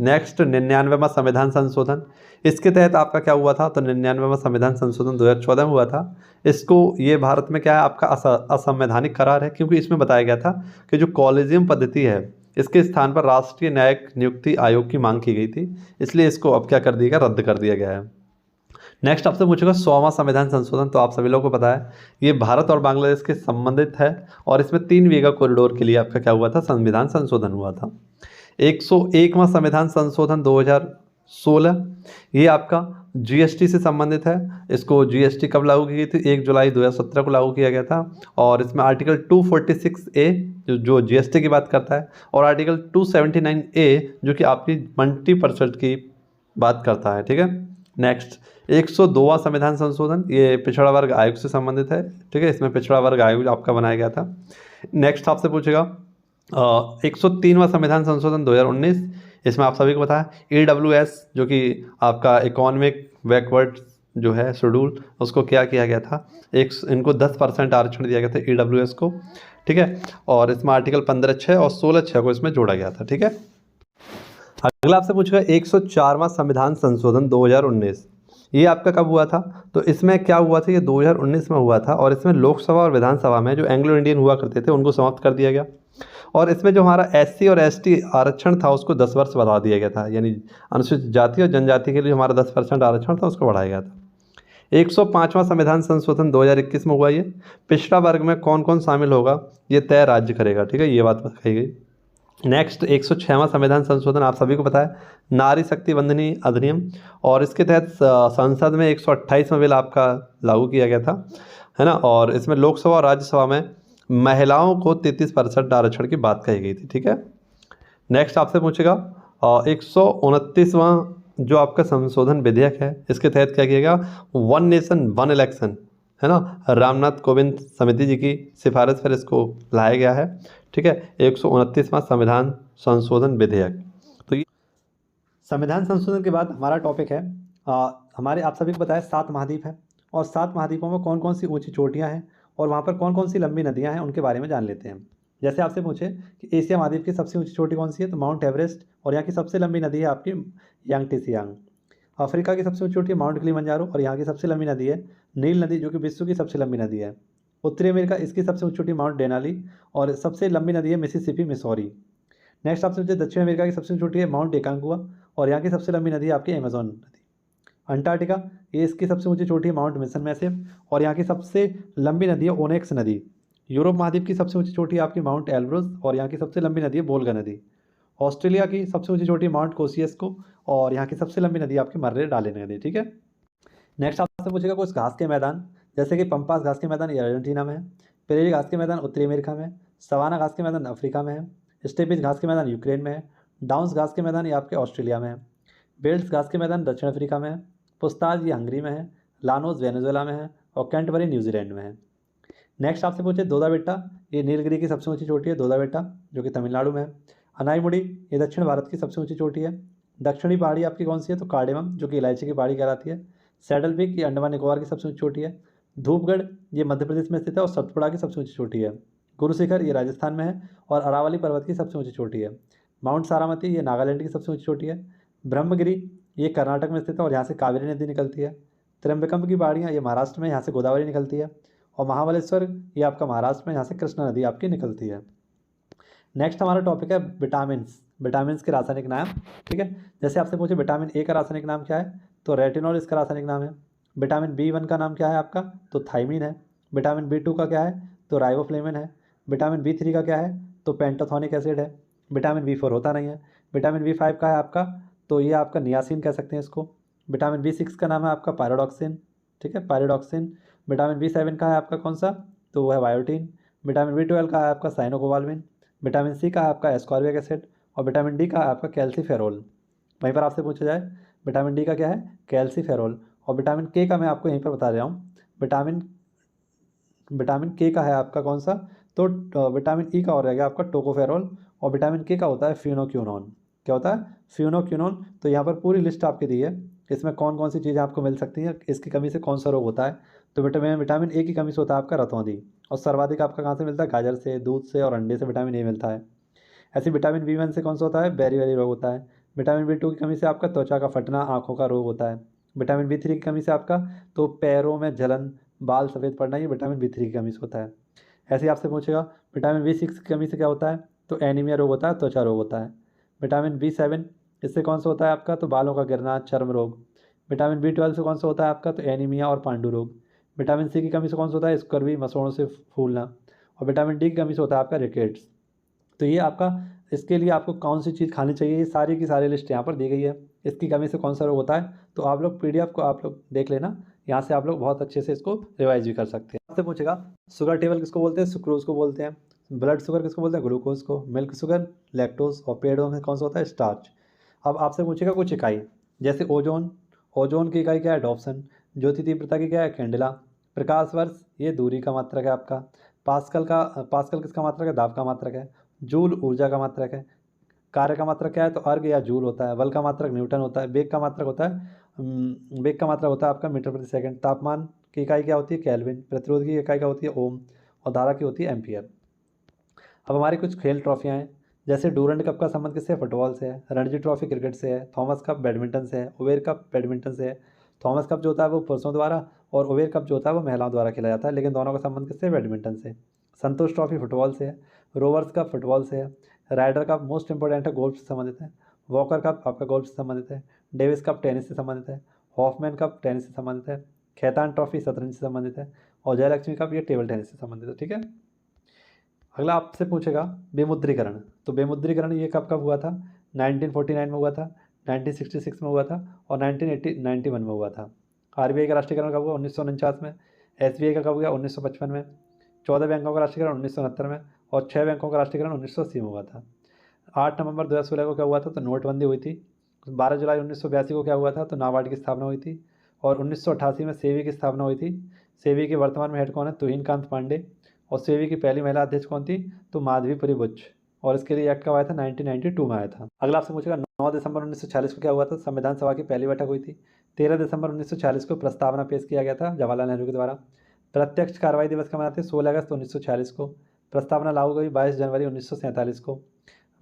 नेक्स्ट 99वां संविधान संशोधन, इसके तहत आपका क्या हुआ था? तो 99वां संविधान संशोधन 2014 में हुआ था। इसको ये भारत में क्या है आपका असंवैधानिक करार है, क्योंकि इसमें बताया गया था कि जो कॉलेजियम पद्धति है इसके स्थान पर राष्ट्रीय न्यायिक नियुक्ति आयोग की मांग की गई थी, इसलिए इसको अब क्या कर दिया गया? रद्द कर दिया गया है। नेक्स्ट आपसे पूछेगा 100वां संविधान संशोधन, तो आप सभी लोगों को पता है ये भारत और बांग्लादेश के संबंधित है और इसमें 3 बीघा कॉरिडोर के लिए आपका क्या हुआ था? संविधान संशोधन हुआ था। 101वां संविधान संशोधन 2016, ये आपका जीएसटी से संबंधित है। इसको जीएसटी कब लागू की गई थी? 1 जुलाई 2017 को लागू किया गया था और इसमें आर्टिकल 246A जो जीएसटी की बात करता है और आर्टिकल 279A जो कि आपकी मल्टी% की बात करता है। ठीक है, नेक्स्ट 102वां संविधान संशोधन, ये पिछड़ा वर्ग आयोग से संबंधित है। ठीक है, इसमें पिछड़ा वर्ग आयोग आपका बनाया गया था। नेक्स्ट आपसे पूछेगा 103वां संविधान संशोधन 2019, इसमें आप सभी को पता है EWS जो कि आपका इकोनॉमिक बैकवर्ड जो है शेड्यूल, उसको क्या किया गया था? इनको 10% आरक्षण दिया गया था EWS को। ठीक है, और इसमें आर्टिकल 15(6) और 16(6) को इसमें जोड़ा गया था। ठीक है, अगला आपसे पूछेगा 104वां संविधान संशोधन 2019, ये आपका कब हुआ था? तो इसमें क्या हुआ था? ये 2019 में हुआ था और इसमें लोकसभा और विधानसभा में जो एंग्लो इंडियन हुआ करते थे उनको समाप्त कर दिया गया और इसमें जो हमारा SC और ST आरक्षण था उसको 10 वर्ष बढ़ा दिया गया था, यानी अनुसूचित जाति और जनजाति के लिए हमारा 10% आरक्षण था उसको बढ़ाया गया था। 105वां संविधान संशोधन 2021 में हुआ। ये पिछड़ा वर्ग में कौन कौन शामिल होगा ये तय राज्य करेगा। ठीक है, ये बात कही गई। नेक्स्ट 106वां संविधान संशोधन, आप सभी को पता है नारी शक्ति वंदनी अधिनियम, और इसके तहत संसद में 128वां बिल आपका लागू किया गया था, है ना, और इसमें लोकसभा और राज्यसभा में महिलाओं को 33% आरक्षण की बात कही गई थी। ठीक है, नेक्स्ट आपसे पूछेगा 129वां जो आपका संशोधन विधेयक है, इसके तहत क्या किया गया? 1 नेशन 1 इलेक्शन, है ना, रामनाथ कोविंद समिति जी की सिफारिश पर इसको लाया गया है। ठीक है, 129वां संविधान संशोधन विधेयक। तो ये संविधान संशोधन के बाद हमारा टॉपिक है हमारे आप सभी को पता है 7 महाद्वीप है और 7 महाद्वीपों में कौन कौन सी ऊंची चोटियां हैं और वहाँ पर कौन कौन सी लंबी नदियाँ हैं उनके बारे में जान लेते हैं। जैसे आपसे पूछे कि एशिया महाद्वीप की सबसे ऊंची चोटी कौन सी है, तो माउंट एवरेस्ट, और यहाँ की सबसे लंबी नदी है आपकी यांगटीसियांग। अफ्रीका की सबसे ऊंची चोटी है माउंट किलिमंजारो और यहाँ की सबसे लंबी नदी है नील नदी जो कि विश्व की सबसे लंबी नदी है। उत्तरी अमेरिका, इसकी सबसे ऊंची चोटी माउंट डेनाली और सबसे लंबी नदी है मिसिसिपी मिसौरी। नेक्स्ट आपसे पूछे दक्षिण अमेरिका की सबसे ऊंची चोटी है माउंट एकांगुआ और यहाँ की सबसे लंबी नदी है आपकी अमेजोन नदी। अंटार्कटिका, ये इसकी सबसे ऊंची चोटी है माउंट मिशन मैसिव और यहाँ की सबसे लंबी नदी है ओनेक्स नदी। यूरोप महाद्वीप की सबसे ऊंची चोटी है आपकी माउंट एल्ब्रुस और यहाँ की सबसे लंबी नदी है वोल्गा नदी। ऑस्ट्रेलिया की सबसे ऊंची चोटी है माउंट कोसियस्को और यहाँ की सबसे लंबी नदी आपकी मर्रे डाले नदी। ठीक है, नेक्स्ट आपसे पूछेगा कुछ घास के मैदान, जैसे कि पंपास घास के मैदान ये अर्जेंटीना में है, प्रेरी घास के मैदान उत्तरी अमेरिका में है, सवाना घास के मैदान अफ्रीका में है, स्टेपिज घास के मैदान यूक्रेन में है, डाउन्स घास के मैदान ये आपके ऑस्ट्रेलिया में है, बेल्ट्स घास के मैदान दक्षिण अफ्रीका में है, पुस्ताज ये हंगरी में है, लानोस वेनेजुएला में है और कैंटबरी न्यूजीलैंड में है। नेक्स्ट आपसे पूछे दोदा बेट्टा, ये नीलगिरी की सबसे ऊंची चोटी है दोदा बेट्टा जो कि तमिलनाडु में है। अनाईमुड़ी ये दक्षिण भारत की सबसे ऊंची चोटी है। दक्षिणी पहाड़ी आपकी कौन सी है, तो कार्डेमम जो कि इलायची की पहाड़ी कहलाती है। सैडल पीक ये अंडमान निकोबार की सबसे ऊंची चोटी है। धूपगढ़ ये मध्य प्रदेश में स्थित है और सतपुड़ा की सबसे ऊंची चोटी है। गुरु शिखर ये राजस्थान में है और अरावली पर्वत की सबसे ऊंची चोटी है। माउंट सारामती ये नागालैंड की सबसे ऊंची चोटी है। ब्रह्मगिरी ये कर्नाटक में स्थित है और यहाँ से कावेरी नदी निकलती है। त्र्यंबकम की पहाड़ियाँ ये महाराष्ट्र में, यहाँ से गोदावरी निकलती है और महाबलेश्वर ये आपका महाराष्ट्र में, यहाँ से कृष्णा नदी आपकी निकलती है। नेक्स्ट हमारा टॉपिक है विटामिन्स के रासायनिक नाम। ठीक है, जैसे आपसे पूछे विटामिन ए का रासायनिक नाम क्या है, तो रेटिनॉल इसका रासायनिक नाम है। विटामिन B1 का नाम क्या है आपका, तो थाइमिन है। विटामिन B2 का क्या है, तो राइबोफ्लेविन है। विटामिन B3 का क्या है, तो पेंटाथोनिक एसिड है। विटामिन B4 होता नहीं है। विटामिन B5 का है आपका, तो ये आपका नियासिन कह सकते हैं इसको। विटामिन B6 का नाम है आपका पायरोडॉक्सिन। ठीक है, पायरोडॉक्सिन। विटामिन B7 का है आपका कौन सा, तो वो है बायोटीन। विटामिन B12 का है आपका साइनोकोबाल्मिन, विटामिन सी का है आपका एस्कॉर्बिक एसिड, और विटामिन डी का है आपका कैल्सीफेरोल। वहीं पर आपसे पूछा जाए विटामिन डी का क्या है, कैल्सीफेरोल। और विटामिन के का मैं आपको यहीं पर बता रहा हूँ, विटामिन विटामिन के का है आपका कौन सा, तो विटामिन ई का हो रहेगा आपका टोकोफेरोल, और विटामिन के का होता है फिनोक्यूनोन। क्या होता है, फिनोक्यूनोन। तो यहाँ पर पूरी लिस्ट आपकी दी है, इसमें कौन कौन सी चीज़ें आपको मिल सकती हैं, इसकी कमी से कौन सा रोग होता है। तो विटामिन विटामिन ए की कमी से होता है आपका रतौंधी, और सर्वाधिक आपका कहाँ से मिलता है, गाजर से, दूध से और अंडे से विटामिन ए मिलता है। ऐसे विटामिन B1 से कौन सा होता है, बेरी रोग होता है। विटामिन B2 की कमी से आपका त्वचा का फटना, आँखों का रोग होता है। विटामिन B3 की कमी से आपका तो पैरों में जलन, बाल सफ़ेद पड़ना, ये विटामिन B3 की कमी से होता है। ऐसे ही आपसे पूछेगा विटामिन B6 की कमी से क्या होता है, तो एनीमिया रोग होता है, त्वचा रोग होता है। विटामिन B7 इससे कौन सा होता है आपका, तो बालों का गिरना, चर्म रोग। विटामिन B12 से कौन सा होता है आपका, तो एनीमिया और पांडु रोग। विटामिन सी की कमी से कौन सा होता है, स्कर्वी, मसोड़ों से फूलना। और विटामिन डी की कमी से होता है आपका रिकेट्स। तो ये आपका, इसके लिए आपको कौन सी चीज़ खानी चाहिए, ये सारी की सारी लिस्ट यहाँ पर दी गई है। इसकी कमी से कौन सा रोग होता है, तो आप लोग PDF को आप लोग देख लेना, यहाँ से आप लोग बहुत अच्छे से इसको रिवाइज भी कर सकते हैं। आपसे पूछेगा शुगर टेबल किसको बोलते हैं, सुक्रोज को बोलते हैं। ब्लड शुगर किसको बोलते हैं, ग्लूकोज को। Milk sugar, lactose. और पेड़ों में कौन सा होता है, स्टार्च। अब आपसे पूछेगा कुछ इकाई, जैसे ओजोन, ओजोन की इकाई क्या है, डॉप्सन। ज्योति तीव्रता की क्या है, कैंडेला। प्रकाश वर्ष, ये दूरी का मात्रक है आपका। पास्कल किसका मात्रक है, दाब का मात्रक है। जूल ऊर्जा का मात्रक है। कार्य का मात्रक क्या है, तो अर्ग या जूल होता है। बल का मात्रक न्यूटन होता है। वेग का मात्रक होता है वेग का मात्रक होता है आपका मीटर प्रति सेकंड। तापमान की इकाई क्या होती है, केल्विन। प्रतिरोध की इकाई क्या होती है, ओम। और धारा की होती है एम्पियर। अब हमारी कुछ खेल ट्रॉफियाँ हैं, जैसे डूरंड कप का संबंध किससे है, फुटबॉल से है। रणजी ट्रॉफी क्रिकेट से है। थॉमस कप बैडमिंटन से है। उबेर कप बैडमिंटन से है। थॉमस कप जो होता है वो पुरुषों द्वारा, और उबेर कप जो होता है वो महिलाओं द्वारा खेला जाता है, लेकिन दोनों का संबंध किससे है, बैडमिंटन से। संतोष ट्रॉफी फुटबॉल से है। रोवर्स कप फुटबॉल से है। राइडर कप मोस्ट इंपॉर्टेंट है, गोल्फ से संबंधित है। वॉकर कप आपका गोल्फ से संबंधित है। डेविस कप टेनिस से संबंधित है। हॉफमैन कप टेनिस से संबंधित है। खैतान ट्रॉफी शतरंज से संबंधित है। और जयलक्ष्मी कप ये टेबल टेनिस से संबंधित है, ठीक है। अगला आपसे पूछेगा विमुद्रीकरण। तो विमुद्रीकरण ये कब कब हुआ था, 1949 में हुआ था, 1966 में हुआ था, और 1991 में हुआ था। RBI का राष्ट्रीयकरण कब हुआ, 1949 में। SBI का कब हुआ, 1955 में। 14 बैंकों का राष्ट्रीयकरण 1969 में, और 6 बैंकों का राष्ट्रीयकरण 1980 में हुआ था। 8 नवंबर 2016 को क्या हुआ था, तो नोटबंदी हुई थी। 12 जुलाई 1982 को क्या हुआ था, तो नाबार्ड की स्थापना हुई थी। और 1988 में सेबी की स्थापना हुई थी। सेबी के वर्तमान में हेड कौन है, तुहिन कांत पांडे। और सेबी की पहली महिला अध्यक्ष कौन थी, तो माधवीपुरी बुच। और इसके लिए एक्ट कब आया था, 1992 में आया था। अगला आपसे पूछेगा 9 दिसंबर 1946 को क्या हुआ था, संविधान सभा की पहली बैठक हुई थी। 13 दिसंबर 1946 को प्रस्तावना पेश किया गया था जवाहरलाल नेहरू के द्वारा। प्रत्यक्ष कार्रवाई दिवस कब मनाते हैं, 16 अगस्त 1946 को। प्रस्तावना लागू हुई 22 जनवरी 1947 को।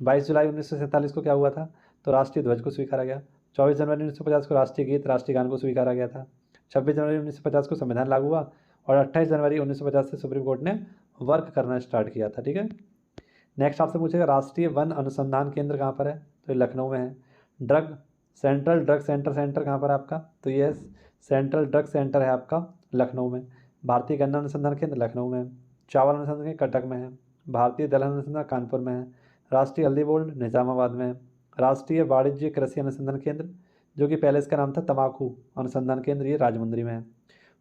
22 जुलाई 1947 को क्या हुआ था, तो राष्ट्रीय ध्वज को स्वीकारा गया। 24 जनवरी 1950 को राष्ट्रीय गीत, राष्ट्रीय गान को स्वीकारा गया था। 26 जनवरी 1950 को संविधान लागू हुआ, और 28 जनवरी 1950 से सुप्रीम कोर्ट ने वर्क करना स्टार्ट किया था, ठीक है। नेक्स्ट आपसे पूछेगा राष्ट्रीय वन अनुसंधान केंद्र कहाँ पर है, तो ये लखनऊ में है। सेंट्रल ड्रग सेंटर कहाँ पर है आपका, तो ये सेंट्रल ड्रग सेंटर है आपका लखनऊ में। भारतीय गन्ना अनुसंधान केंद्र लखनऊ में है। चावल अनुसंधान केंद्र कटक में है। भारतीय दलहन अनुसंधान कानपुर में है। राष्ट्रीय हल्दी बोर्ड निजामाबाद में है। राष्ट्रीय वाणिज्य कृषि अनुसंधान केंद्र, जो कि पहले इसका नाम था तम्बाकू अनुसंधान केंद्र, ये राजमुंदरी में है।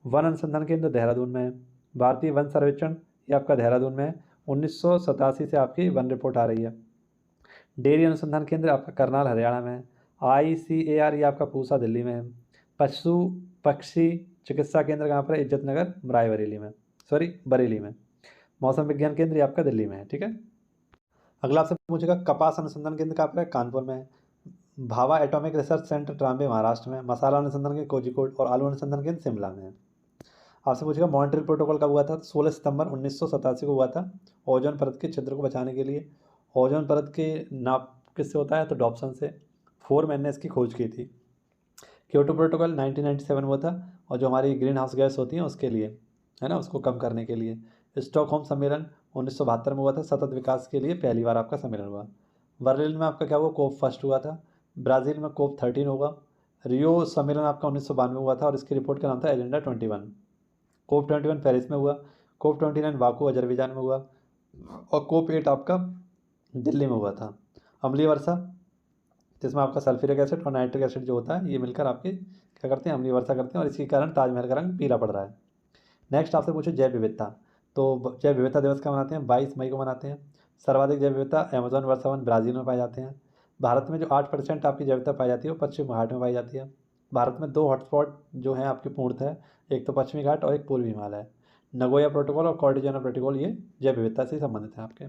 वन अनुसंधान केंद्र देहरादून में है। भारतीय वन सर्वेक्षण ये आपका देहरादून में है। 1987 से आपकी वन रिपोर्ट आ रही है। डेयरी अनुसंधान केंद्र आपका करनाल हरियाणा में है। ICAR ये आपका पूसा दिल्ली में है। पशु पक्षी चिकित्सा केंद्र कहाँ पर है, इज्जत नगर रायबरेली में, बरेली में। मौसम विज्ञान केंद्र ये आपका दिल्ली में है, ठीक है। अगला आपसे पूछेगा कपास अनुसंधान केंद्र कहाँ पर है, कानपुर में है। Bhabha atomic research centre Trombay Maharashtra में। मसाला अनुसंधान केंद्र कोझिकोड, और आलू अनुसंधान केंद्र शिमला में है। आपसे पूछेगा मॉन्ट्रियल प्रोटोकॉल कब हुआ था, 16 सितंबर 1987 को हुआ था। ओजोन परत के छिद्र को बचाने के लिए। ओजोन परत के नाप किससे होता है, तो डॉप्सन से। फोरमैन ने इसकी खोज की थी। क्योटो प्रोटोकॉल 1997 में हुआ था, और जो हमारी ग्रीन हाउस गैस होती हैं उसके लिए, है ना, उसको कम करने के लिए। स्टॉकहोम सम्मेलन 1972 में हुआ था, सतत विकास के लिए पहली बार आपका सम्मेलन हुआ। बर्लिन में आपका क्या हुआ, कोप फर्स्ट हुआ था। ब्राज़ील में कोप 13 होगा। रियो सम्मेलन आपका 1992 में हुआ था, और इसकी रिपोर्ट का नाम था एजेंडा 21। कोप 21 पेरिस में हुआ। कोप 29 बाकू अजरबैजान में हुआ। और कोप 8 आपका दिल्ली में हुआ था। अम्लीय वर्षा, जिसमें आपका सल्फ्यूरिक एसिड और नाइट्रिक एसिड जो होता है ये मिलकर आपके क्या करते हैं, अम्लीय वर्षा करते हैं, और इसके कारण ताजमहल का रंग पीला पड़ रहा है। नेक्स्ट आपसे पूछे जैव विविधता। तो जैव विविधता दिवस का मनाते हैं 22 मई को मनाते हैं। सर्वाधिक जैव विविधता अमेजोन वर्षावन ब्राज़ील में पाए जाते हैं। भारत में जो 8% आपकी जैव विविधता पाई जाती है वो पश्चिम घाट में पाई जाती है। भारत में 2 हॉटस्पॉट जो हैं आपके पूर्णतः, एक तो पश्चिमी घाट और एक पूर्वी हिमालय। नगोया प्रोटोकॉल और कॉर्डिजाना प्रोटोकॉल ये जैव विविधता से संबंधित हैं आपके।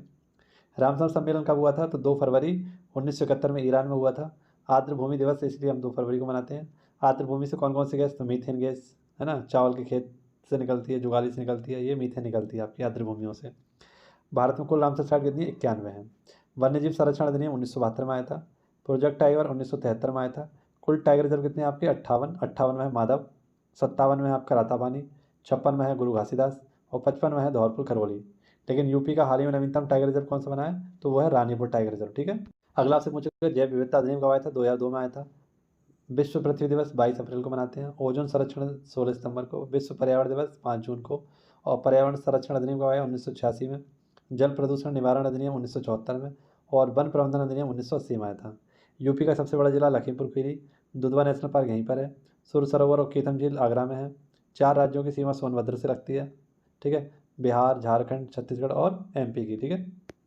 रामसर सम्मेलन कब हुआ था? तो 2 फरवरी 1971 में ईरान में हुआ था। आर्द्र भूमि दिवस इसलिए हम 2 फरवरी को मनाते हैं। आर्द्र भूमि से कौन कौन सी गैस? तो मीथेन गैस, है ना, चावल के खेत से निकलती है, जुगाली से निकलती है, ये मीथेन निकलती है आपकी आर्द्र भूमियों से। भारत में कुल रामसर साइट कितनी है? 91 है। वन्यजीव संरक्षण अधिनियम 1972 में आया था। प्रोजेक्ट टाइगर 1973 में आया था। कुल टाइगर रिजर्व कितने हैं आपके? 58 में है माधव, 57 में है आपका रातापानी, 56 में है गुरु घासीदास और 55 में है धौलपुर खरगोली। लेकिन यूपी का हाल ही में नवीनतम टाइगर रिजर्व कौन सा बना है? तो वो है रानीपुर टाइगर रिजर्व। ठीक है, अगला आपसे पूछेगा जैव विविधता अधिनियम कब आया था? 2002 में आया था। विश्व पृथ्वी दिवस 22 अप्रैल को मनाते हैं। ओजोन संरक्षण 16 सितंबर को। विश्व पर्यावरण दिवस 5 जून को। और पर्यावरण संरक्षण अधिनियम कब आया? 1986 में। जल प्रदूषण निवारण अधिनियम 1974 में। और वन प्रबंधन अधिनियम 1980 में आया था। यूपी का सबसे बड़ा जिला लखीमपुर खीरी। दुधवा नेशनल पार्क यहीं पर है। सुर सरोवर और कीथम झील आगरा में है। 4 राज्यों की सीमा सोनभद्र से लगती है। ठीक है, बिहार, झारखंड, छत्तीसगढ़ और एमपी की। ठीक है,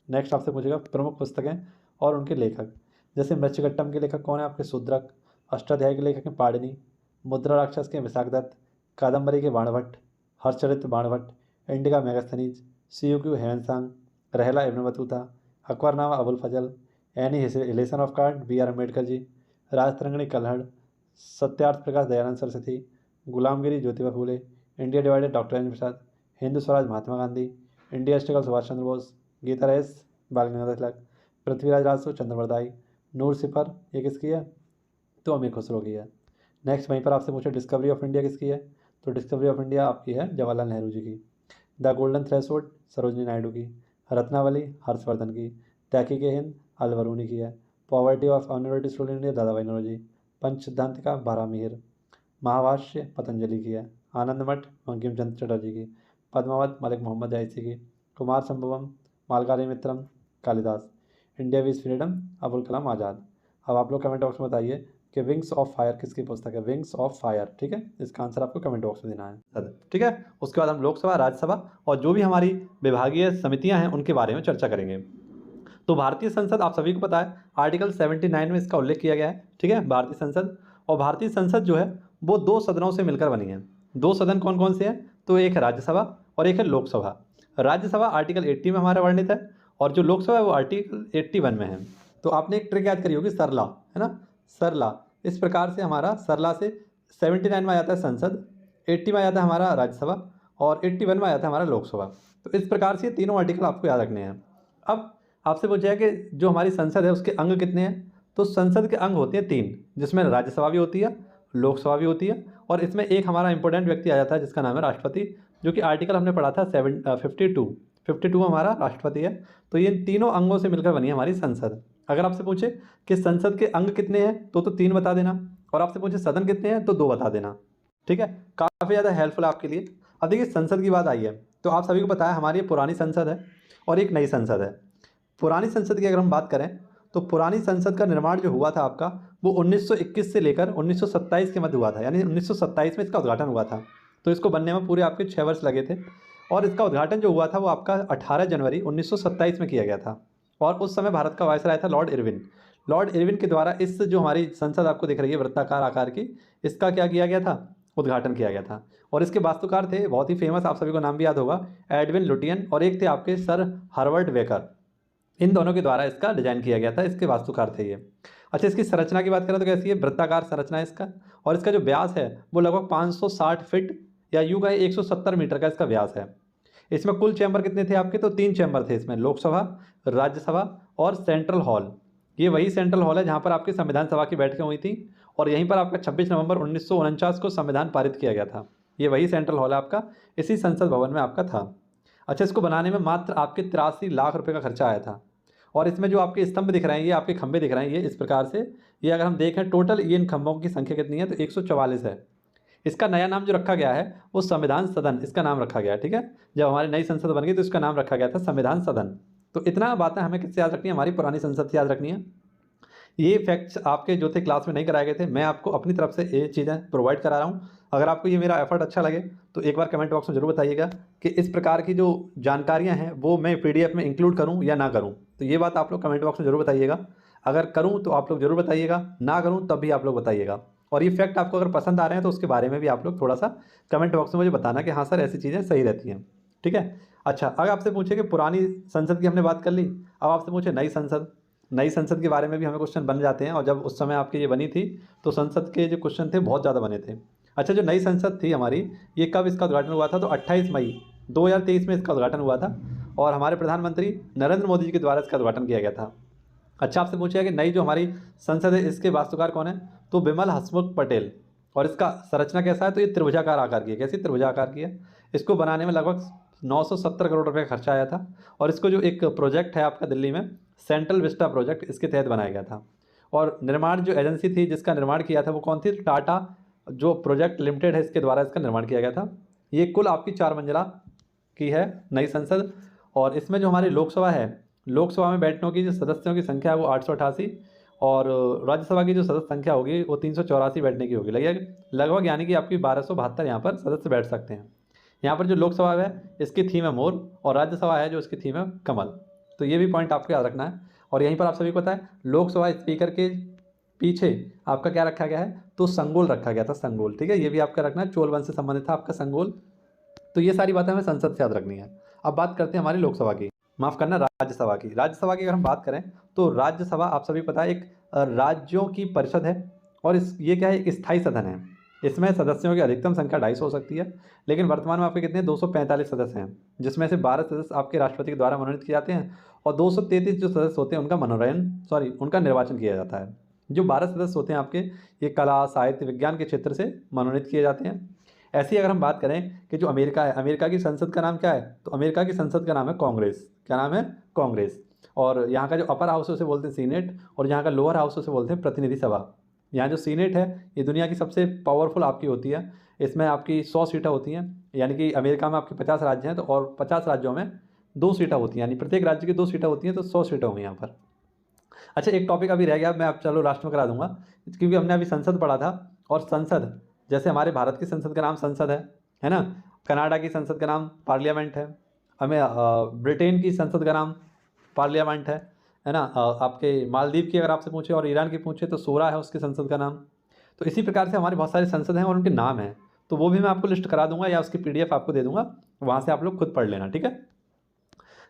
नेक्स्ट आपसे पूछेगा प्रमुख पुस्तकें और उनके लेखक। जैसे मृच्छकट्टम के लेखक कौन है आपके? शूद्रक। अष्टाध्यायी के लेखक हैं पाणिनि। मुद्रा राक्षस के विशाखदत्त। कादम्बरी के Banabhatta. Harshacharita Banabhatta. Indica Megasthenes. Si Yu Ki Hiuen Tsang. Rihla Ibn Battuta. Akbarnama Abul Fazl. Annihilation of Caste B R Ambedkar ji. Rajatarangini Kalhana. Satyarth Prakash Dayanand Saraswati. Gulamgiri Jyotiba Phule. India Divided doctor Rajendra Prasad. Hindu Swaraj Mahatma Gandhi. India Struggle Subhash Chandra Bose. Gita रेस बाल गंगाधर तिलक। पृथ्वीराज राजसू चंद्रवरदाई। नूर सिफर ये किसकी है? तो अमीर खुसरो की है। नेक्स्ट वहीं पर आपसे पूछे डिस्कवरी ऑफ इंडिया किसकी है? तो डिस्कवरी ऑफ इंडिया आपकी है जवाहरलाल नेहरू जी की। The golden threshold Sarojini Naidu की। रत्नावली हर्षवर्धन की। तहकीक हिंद अलवरूनी की है। पॉवर्टी ऑफ ऑनरेबिलिटी स्टूडेंट इंडिया दादा भाई नौरोजी। पंच सिद्धांत का बारामीर। महाभाष्य पतंजलि की है। आनंद मठ बंकिम चंद्र चटर्जी की। पद्मावत मलिक मोहम्मद जायसी की। कुमार संभवम मालगारी मित्रम कालिदास। India Vij freedom Abul Kalam Azad. अब आप लोग कमेंट बॉक्स में बताइए कि विंग्स ऑफ फायर किसकी पुस्तक है? Wings of fire. ठीक है, इसका आंसर आपको कमेंट बॉक्स में देना है। ठीक है, उसके बाद हम लोकसभा, राज्यसभा और जो भी हमारी विभागीय समितियां हैं उनके बारे में चर्चा करेंगे। तो भारतीय संसद आप सभी को पता है आर्टिकल 79 में इसका उल्लेख किया गया है। ठीक है, भारतीय संसद। और भारतीय संसद जो है वो 2 सदनों से मिलकर बनी है। 2 सदन कौन कौन से हैं? तो एक है राज्यसभा और एक है लोकसभा। राज्यसभा आर्टिकल 80 में हमारा वर्णित है और जो लोकसभा है वो आर्टिकल 81 में है। तो आपने एक ट्रिक याद करी होगी, सरला, है ना, सरला। इस प्रकार से हमारा सरला से 79 में आ जाता है संसद, 80 में आ जाता है हमारा राज्यसभा और 81 में आ जाता है हमारा लोकसभा। तो इस प्रकार से तीनों आर्टिकल आपको याद रखने हैं। अब आपसे पूछा है कि जो हमारी संसद है उसके अंग कितने हैं? तो संसद के अंग होते हैं 3, जिसमें राज्यसभा भी होती है, लोकसभा भी होती है और इसमें एक हमारा इंपॉर्टेंट व्यक्ति आ जाता है जिसका नाम है राष्ट्रपति, जो कि आर्टिकल हमने पढ़ा था 52 हमारा राष्ट्रपति है। तो ये तीनों अंगों से मिलकर बनी है हमारी संसद। अगर आपसे पूछे कि संसद के अंग कितने हैं तो 3 बता देना, और आपसे पूछे सदन कितने हैं तो 2 बता देना। ठीक है, काफ़ी ज़्यादा हेल्पफुल है आपके लिए। अब देखिए संसद की बात आई है तो आप सभी को पता है हमारी पुरानी संसद है और एक नई संसद है। पुरानी संसद की अगर हम बात करें तो पुरानी संसद का निर्माण जो हुआ था आपका वो 1921 से लेकर 1927 के मध्य हुआ था, यानी 1927 में इसका उद्घाटन हुआ था। तो इसको बनने में पूरे आपके 6 वर्ष लगे थे और इसका उद्घाटन जो हुआ था वो आपका 18 जनवरी 1927 में किया गया था। और उस समय भारत का वायसराय था लॉर्ड इरविन। लॉर्ड इरविन के द्वारा इस जो हमारी संसद आपको दिख रही है वृत्ताकार आकार की, इसका क्या किया गया था? उद्घाटन किया गया था। और इसके वास्तुकार थे बहुत ही फेमस, आप सभी को नाम भी याद होगा, एडविन लुटियन, और एक थे आपके सर हार्वर्ड वेकर। इन दोनों के द्वारा इसका डिजाइन किया गया था, इसके वास्तुकार थे ये। अच्छा, इसकी संरचना की बात करें तो कैसी है? वृत्ताकार संरचना है इसका, और इसका जो व्यास है वो लगभग 560 फीट या यूँ कहे 170 मीटर का इसका व्यास है। इसमें कुल चैम्बर कितने थे आपके? तो 3 चैम्बर थे इसमें, लोकसभा, राज्यसभा और सेंट्रल हॉल। ये वही सेंट्रल हॉल है जहाँ पर आपकी संविधान सभा की बैठकें हुई थी और यहीं पर आपका 26 नवंबर 1949 को संविधान पारित किया गया था। ये वही सेंट्रल हॉल है आपका, इसी संसद भवन में आपका था। अच्छा, इसको बनाने में मात्र आपके 83 लाख रुपये का खर्चा आया था। और इसमें जो आपके स्तंभ दिख रहे हैं, ये आपके खंभे दिख रहे हैं, ये इस प्रकार से, ये अगर हम देखें टोटल ये इन खंभों की संख्या कितनी है तो 144 है। इसका नया नाम जो रखा गया है वो संविधान सदन इसका नाम रखा गया है। ठीक है, जब हमारी नई संसद बन गई तो इसका नाम रखा गया था संविधान सदन। तो इतना बातें हमें किससे याद रखनी है? हमारी पुरानी संसद से याद रखनी है। ये फैक्ट्स आपके जो थे क्लास में नहीं कराए गए थे, मैं आपको अपनी तरफ से ये चीज़ें प्रोवाइड करा रहा हूँ। अगर आपको ये मेरा एफर्ट अच्छा लगे तो एक बार कमेंट बॉक्स में ज़रूर बताइएगा कि इस प्रकार की जो जानकारियाँ हैं वो मैं PDF में इंक्लूड करूँ या ना करूँ। तो ये बात आप लोग कमेंट बॉक्स में ज़रूर बताइएगा। अगर करूँ तो आप लोग ज़रूर बताइएगा, ना करूँ तब भी आप लोग बताइएगा। और ये फैक्ट आपको अगर पसंद आ रहे हैं तो उसके बारे में भी आप लोग थोड़ा सा कमेंट बॉक्स में मुझे बताना कि हाँ सर ऐसी चीज़ें सही रहती हैं। ठीक है। अच्छा, अगर आपसे पूछे कि पुरानी संसद की हमने बात कर ली, अब आपसे पूछे नई संसद के बारे में भी हमें क्वेश्चन बन जाते हैं। और जब उस समय आपकी ये बनी थी तो संसद के जो क्वेश्चन थे बहुत ज़्यादा बने थे। अच्छा, जो नई संसद थी हमारी, ये कब इसका उद्घाटन हुआ था? तो 28 मई 2023 में इसका उद्घाटन हुआ था और हमारे प्रधानमंत्री नरेंद्र मोदी जी के द्वारा इसका उद्घाटन किया गया था। अच्छा, आपसे पूछा कि नई जो हमारी संसद है इसके वास्तुकार कौन है? तो बिमल हसमुख पटेल। और इसका संरचना कैसा है? तो ये त्रिभुजाकार आकार की है। कैसी? त्रिभुजाकार की है। इसको बनाने में लगभग 970 करोड़ रुपए का खर्चा आया था। और इसको जो एक प्रोजेक्ट है आपका दिल्ली में, सेंट्रल विस्टा प्रोजेक्ट, इसके तहत बनाया गया था। और निर्माण जो एजेंसी थी जिसका निर्माण किया था वो कौन थी? टाटा जो प्रोजेक्ट लिमिटेड है इसके द्वारा इसका निर्माण किया गया था। ये कुल आपकी 4 मंजिला की है नई संसद। और इसमें जो हमारी लोकसभा है, लोकसभा में बैठने की जो सदस्यों की संख्या है वो 888 और राज्यसभा की जो सदस्य संख्या होगी वो 384 बैठने की होगी लगभग, यानी कि आपकी 1272 यहाँ पर सदस्य बैठ सकते हैं। यहाँ पर जो लोकसभा है इसकी थीम है मोर और राज्यसभा है जो इसकी थीम है कमल। तो ये भी पॉइंट आपको याद रखना है। और यहीं पर आप सभी को पता है लोकसभा स्पीकर के पीछे आपका क्या रखा गया है? तो संगोल रखा गया था, संगोल। ठीक है, ये भी आपका रखना है, चोल वंश से संबंधित था आपका संगोल। तो ये सारी बातें हमें संसद से याद रखनी है। अब बात करते हैं हमारी लोकसभा की, माफ़ करना राज्यसभा की। राज्यसभा की अगर हम बात करें तो राज्यसभा आप सभी पता है एक राज्यों की परिषद है। और ये क्या है? एक स्थायी सदन है। इसमें सदस्यों की अधिकतम संख्या 250 हो सकती है, लेकिन वर्तमान में आपके कितने? 245 सदस्य हैं, जिसमें से 12 सदस्य आपके राष्ट्रपति के द्वारा मनोनीत किए जाते हैं और 233 जो सदस्य होते हैं उनका निर्वाचन किया जाता है। जो 12 सदस्य होते हैं आपके, ये कला, साहित्य, विज्ञान के क्षेत्र से मनोनीत किए जाते हैं। ऐसी अगर हम बात करें कि जो अमेरिका है, अमेरिका की संसद का नाम क्या है? तो अमेरिका की संसद का नाम है कांग्रेस। क्या नाम है? कांग्रेस। और यहाँ का जो अपर हाउस है उसे बोलते हैं सीनेट और यहाँ का लोअर हाउस उसे बोलते हैं प्रतिनिधि सभा। यहाँ जो सीनेट है ये दुनिया की सबसे पावरफुल आपकी होती है। इसमें आपकी 100 सीटें होती हैं, यानी कि अमेरिका में आपके 50 राज्य हैं तो और 50 राज्यों में 2 सीटें होती हैं, यानी प्रत्येक राज्य की 2 सीटें होती हैं, तो 100 सीटें होंगी यहाँ पर। अच्छा, एक टॉपिक अभी रह गया, मैं अब चलो लास्ट में करा दूंगा, क्योंकि हमने अभी संसद पढ़ा था। और संसद जैसे हमारे भारत की संसद का नाम संसद है ना? कनाडा की संसद का नाम पार्लियामेंट है। हमें ब्रिटेन की संसद का नाम पार्लियामेंट है ना? आपके मालदीव की अगर आपसे पूछे और ईरान की पूछे तो शूरा है उसकी संसद का नाम। तो इसी प्रकार से हमारी बहुत सारी संसद हैं और उनके नाम हैं, तो वो भी मैं आपको लिस्ट करा दूंगा या उसकी PDF आपको दे दूंगा, वहाँ से आप लोग खुद पढ़ लेना। ठीक है,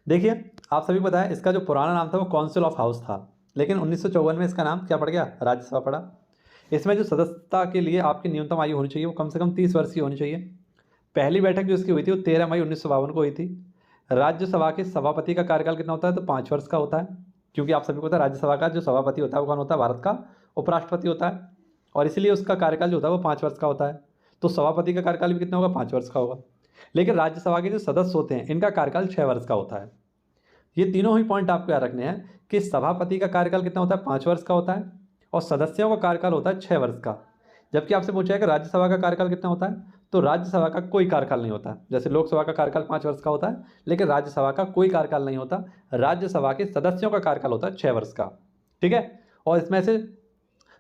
देखिए आप सभी को पता है इसका जो पुराना नाम था वो काउंसिल ऑफ हाउस था, लेकिन 1954 में इसका नाम क्या पड़ गया? राज्यसभा पड़ा। इसमें जो सदस्यता के लिए आपकी न्यूनतम आयु होनी चाहिए वो कम से कम 30 वर्ष की होनी चाहिए। पहली बैठक जो इसकी हुई थी वो 13 मई 1952 को हुई थी। राज्यसभा के सभापति का कार्यकाल कितना होता है? तो 5 वर्ष का होता है, क्योंकि आप सभी को पता है राज्यसभा का जो सभापति होता है वो कौन होता है? भारत का उपराष्ट्रपति होता है, और इसलिए उसका कार्यकाल जो होता है वो 5 वर्ष का होता है। तो सभापति का कार्यकाल भी कितना होगा? 5 वर्ष का होगा। लेकिन राज्यसभा के जो सदस्य होते हैं इनका कार्यकाल 6 वर्ष का होता है। ये तीनों ही पॉइंट आपको याद रखने हैं कि सभापति का कार्यकाल कितना होता है? 5 वर्ष का होता है, और सदस्यों का कार्यकाल होता है 6 वर्ष का। जबकि आपसे पूछा है कि राज्यसभा का कार्यकाल कितना होता है, तो राज्यसभा का कोई कार्यकाल नहीं होता। जैसे लोकसभा का कार्यकाल 5 वर्ष का होता है, लेकिन राज्यसभा का कोई कार्यकाल नहीं होता। राज्यसभा के सदस्यों का कार्यकाल होता है 6 वर्ष का। ठीक है, और इसमें से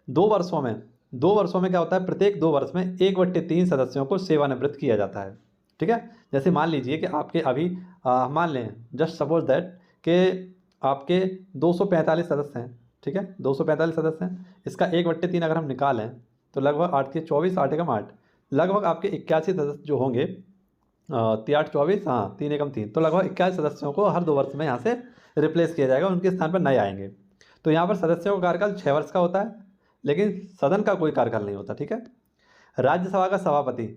2 वर्षों में क्या होता है? प्रत्येक 2 वर्ष में 1/3 सदस्यों को सेवानिवृत्त किया जाता है। ठीक है, जैसे मान लीजिए कि आपके अभी मान लें, जस्ट सपोज दैट कि आपके 245 सदस्य हैं। ठीक है, 245 सदस्य हैं, इसका 1/3 अगर हम निकालें तो लगभग 8 के 24, 8 एकम 8, लगभग आपके 81 सदस्य जो होंगे, 8 24, हाँ 3 एकम 3, तो लगभग 81 सदस्यों को हर 2 वर्ष में यहाँ से रिप्लेस किया जाएगा, उनके स्थान पर नए आएंगे। तो यहाँ पर सदस्यों का कार्यकाल 6 वर्ष का होता है, लेकिन सदन का कोई कार्यकाल नहीं होता। ठीक है, राज्यसभा का सभापति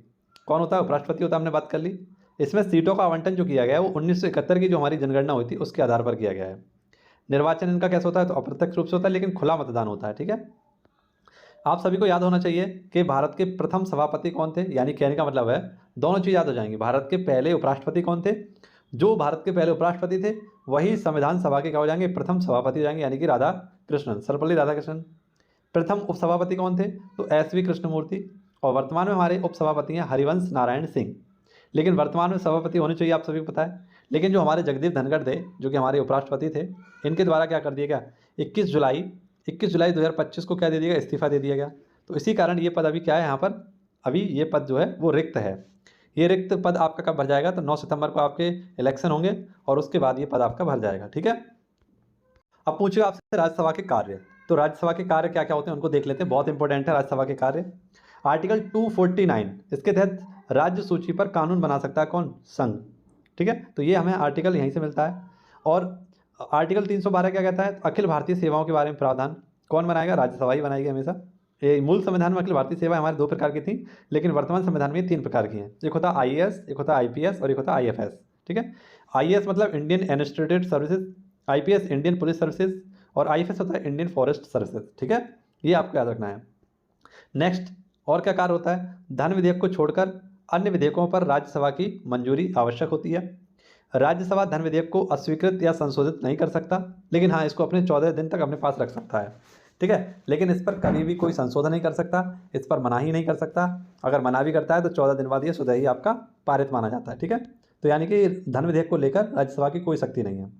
कौन होता है? उपराष्ट्रपति होता है, हमने बात कर ली। इसमें सीटों का आवंटन जो किया गया है वो 1971 की जो हमारी जनगणना हुई थी उसके आधार पर किया गया है। निर्वाचन इनका कैसे होता है? तो अप्रत्यक्ष रूप से होता है, लेकिन खुला मतदान होता है। ठीक है, आप सभी को याद होना चाहिए कि भारत के प्रथम सभापति कौन थे, यानी कहने का मतलब है दोनों चीज़ याद हो जाएंगी। भारत के पहले उपराष्ट्रपति कौन थे? जो भारत के पहले उपराष्ट्रपति थे वही संविधान सभा के क्या हो जाएंगे? प्रथम सभापति हो जाएंगे, यानी कि राधा कृष्णन, सर्वपल्ली राधाकृष्णन। प्रथम उपसभापति कौन थे? तो SV कृष्णमूर्ति। और वर्तमान में हमारे उपसभापति हैं हरिवंश नारायण सिंह। लेकिन वर्तमान में सभापति होने चाहिए, आप सभी को पता है, लेकिन जो हमारे जगदीप धनखड़ थे जो कि हमारे उपराष्ट्रपति थे, इनके द्वारा क्या कर दिया गया? 21 जुलाई 2025 को क्या दे दिया गया? इस्तीफा दे दिया गया। तो इसी कारण ये पद अभी क्या है यहाँ पर अभी ये पद जो है वो रिक्त है। ये रिक्त पद आपका कब भर जाएगा? तो 9 सितंबर को आपके इलेक्शन होंगे और उसके बाद ये पद आपका भर जाएगा। ठीक है, अब पूछेगा आपसे राज्यसभा के कार्य। तो राज्यसभा के कार्य क्या क्या होते हैं उनको देख लेते हैं, बहुत इंपॉर्टेंट है राज्यसभा के कार्य। आर्टिकल 249 इसके तहत राज्य सूची पर कानून बना सकता है कौन? संघ। ठीक है, तो ये हमें आर्टिकल यहीं से मिलता है। और आर्टिकल 312 क्या कहता है? अखिल भारतीय सेवाओं के बारे में प्रावधान कौन बनाएगा? राज्यसभा ही बनाएगी हमेशा। ये मूल संविधान में अखिल भारतीय सेवाएं हमारे 2 प्रकार की थी, लेकिन वर्तमान संविधान में 3 प्रकार की हैं। एक होता है आईएएस, एक होता है आईपीएस और एक होता है आईएफएस। ठीक है, आईएएस मतलब Indian administrative services, IPS Indian police services और आईएफएस होता है इंडियन फॉरेस्ट सर्विसेज। ठीक है, ये आपको याद रखना है। नेक्स्ट, और क्या कार्य होता है? धन विधेयक को छोड़कर अन्य विधेयकों पर राज्यसभा की मंजूरी आवश्यक होती है। राज्यसभा धन विधेयक को अस्वीकृत या संशोधित नहीं कर सकता, लेकिन हाँ इसको अपने 14 दिन तक अपने पास रख सकता है। ठीक है, लेकिन इस पर कभी भी कोई संशोधन नहीं कर सकता, इस पर मनाही नहीं कर सकता। अगर मना भी करता है तो 14 दिन बाद ये स्वतः ही आपका पारित माना जाता है। ठीक है, तो यानी कि धन विधेयक को लेकर राज्यसभा की कोई शक्ति नहीं है।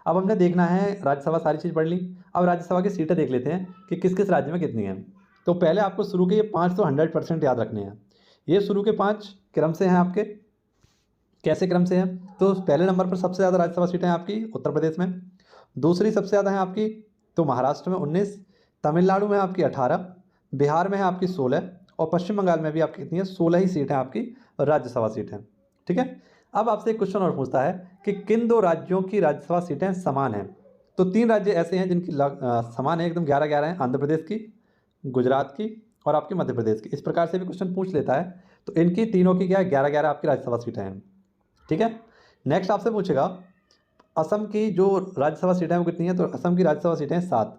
अब हमने देखना है राज्यसभा, सारी चीज़ पढ़ ली। अब राज्यसभा की सीटें देख लेते हैं कि किस किस राज्य में कितनी हैं। तो पहले आपको शुरू के ये 5 तो 100% याद रखने हैं। ये शुरू के 5 क्रम से हैं आपके। कैसे क्रम से हैं? तो पहले नंबर पर सबसे ज़्यादा राज्यसभा सीटें हैं आपकी उत्तर प्रदेश में, दूसरी सबसे ज़्यादा है आपकी तो महाराष्ट्र में 19, तमिलनाडु में आपकी 18, बिहार में है आपकी 16 और पश्चिम बंगाल में भी आपकी कितनी है? 16 ही सीटें आपकी राज्यसभा सीटें। ठीक है, अब आपसे एक क्वेश्चन और पूछता है कि किन 2 राज्यों की राज्यसभा सीटें समान हैं? तो 3 राज्य ऐसे हैं जिनकी समान है, एकदम 11-11 हैं। आंध्र प्रदेश की, गुजरात की और आपके मध्य प्रदेश की। इस प्रकार से भी क्वेश्चन पूछ लेता है। तो इनकी तीनों की क्या है? 11-11 आपकी राज्यसभा सीटें हैं। ठीक है, नेक्स्ट आपसे पूछेगा असम की जो राज्यसभा सीटें हैं वो कितनी है? तो असम की राज्यसभा सीटें हैं 7,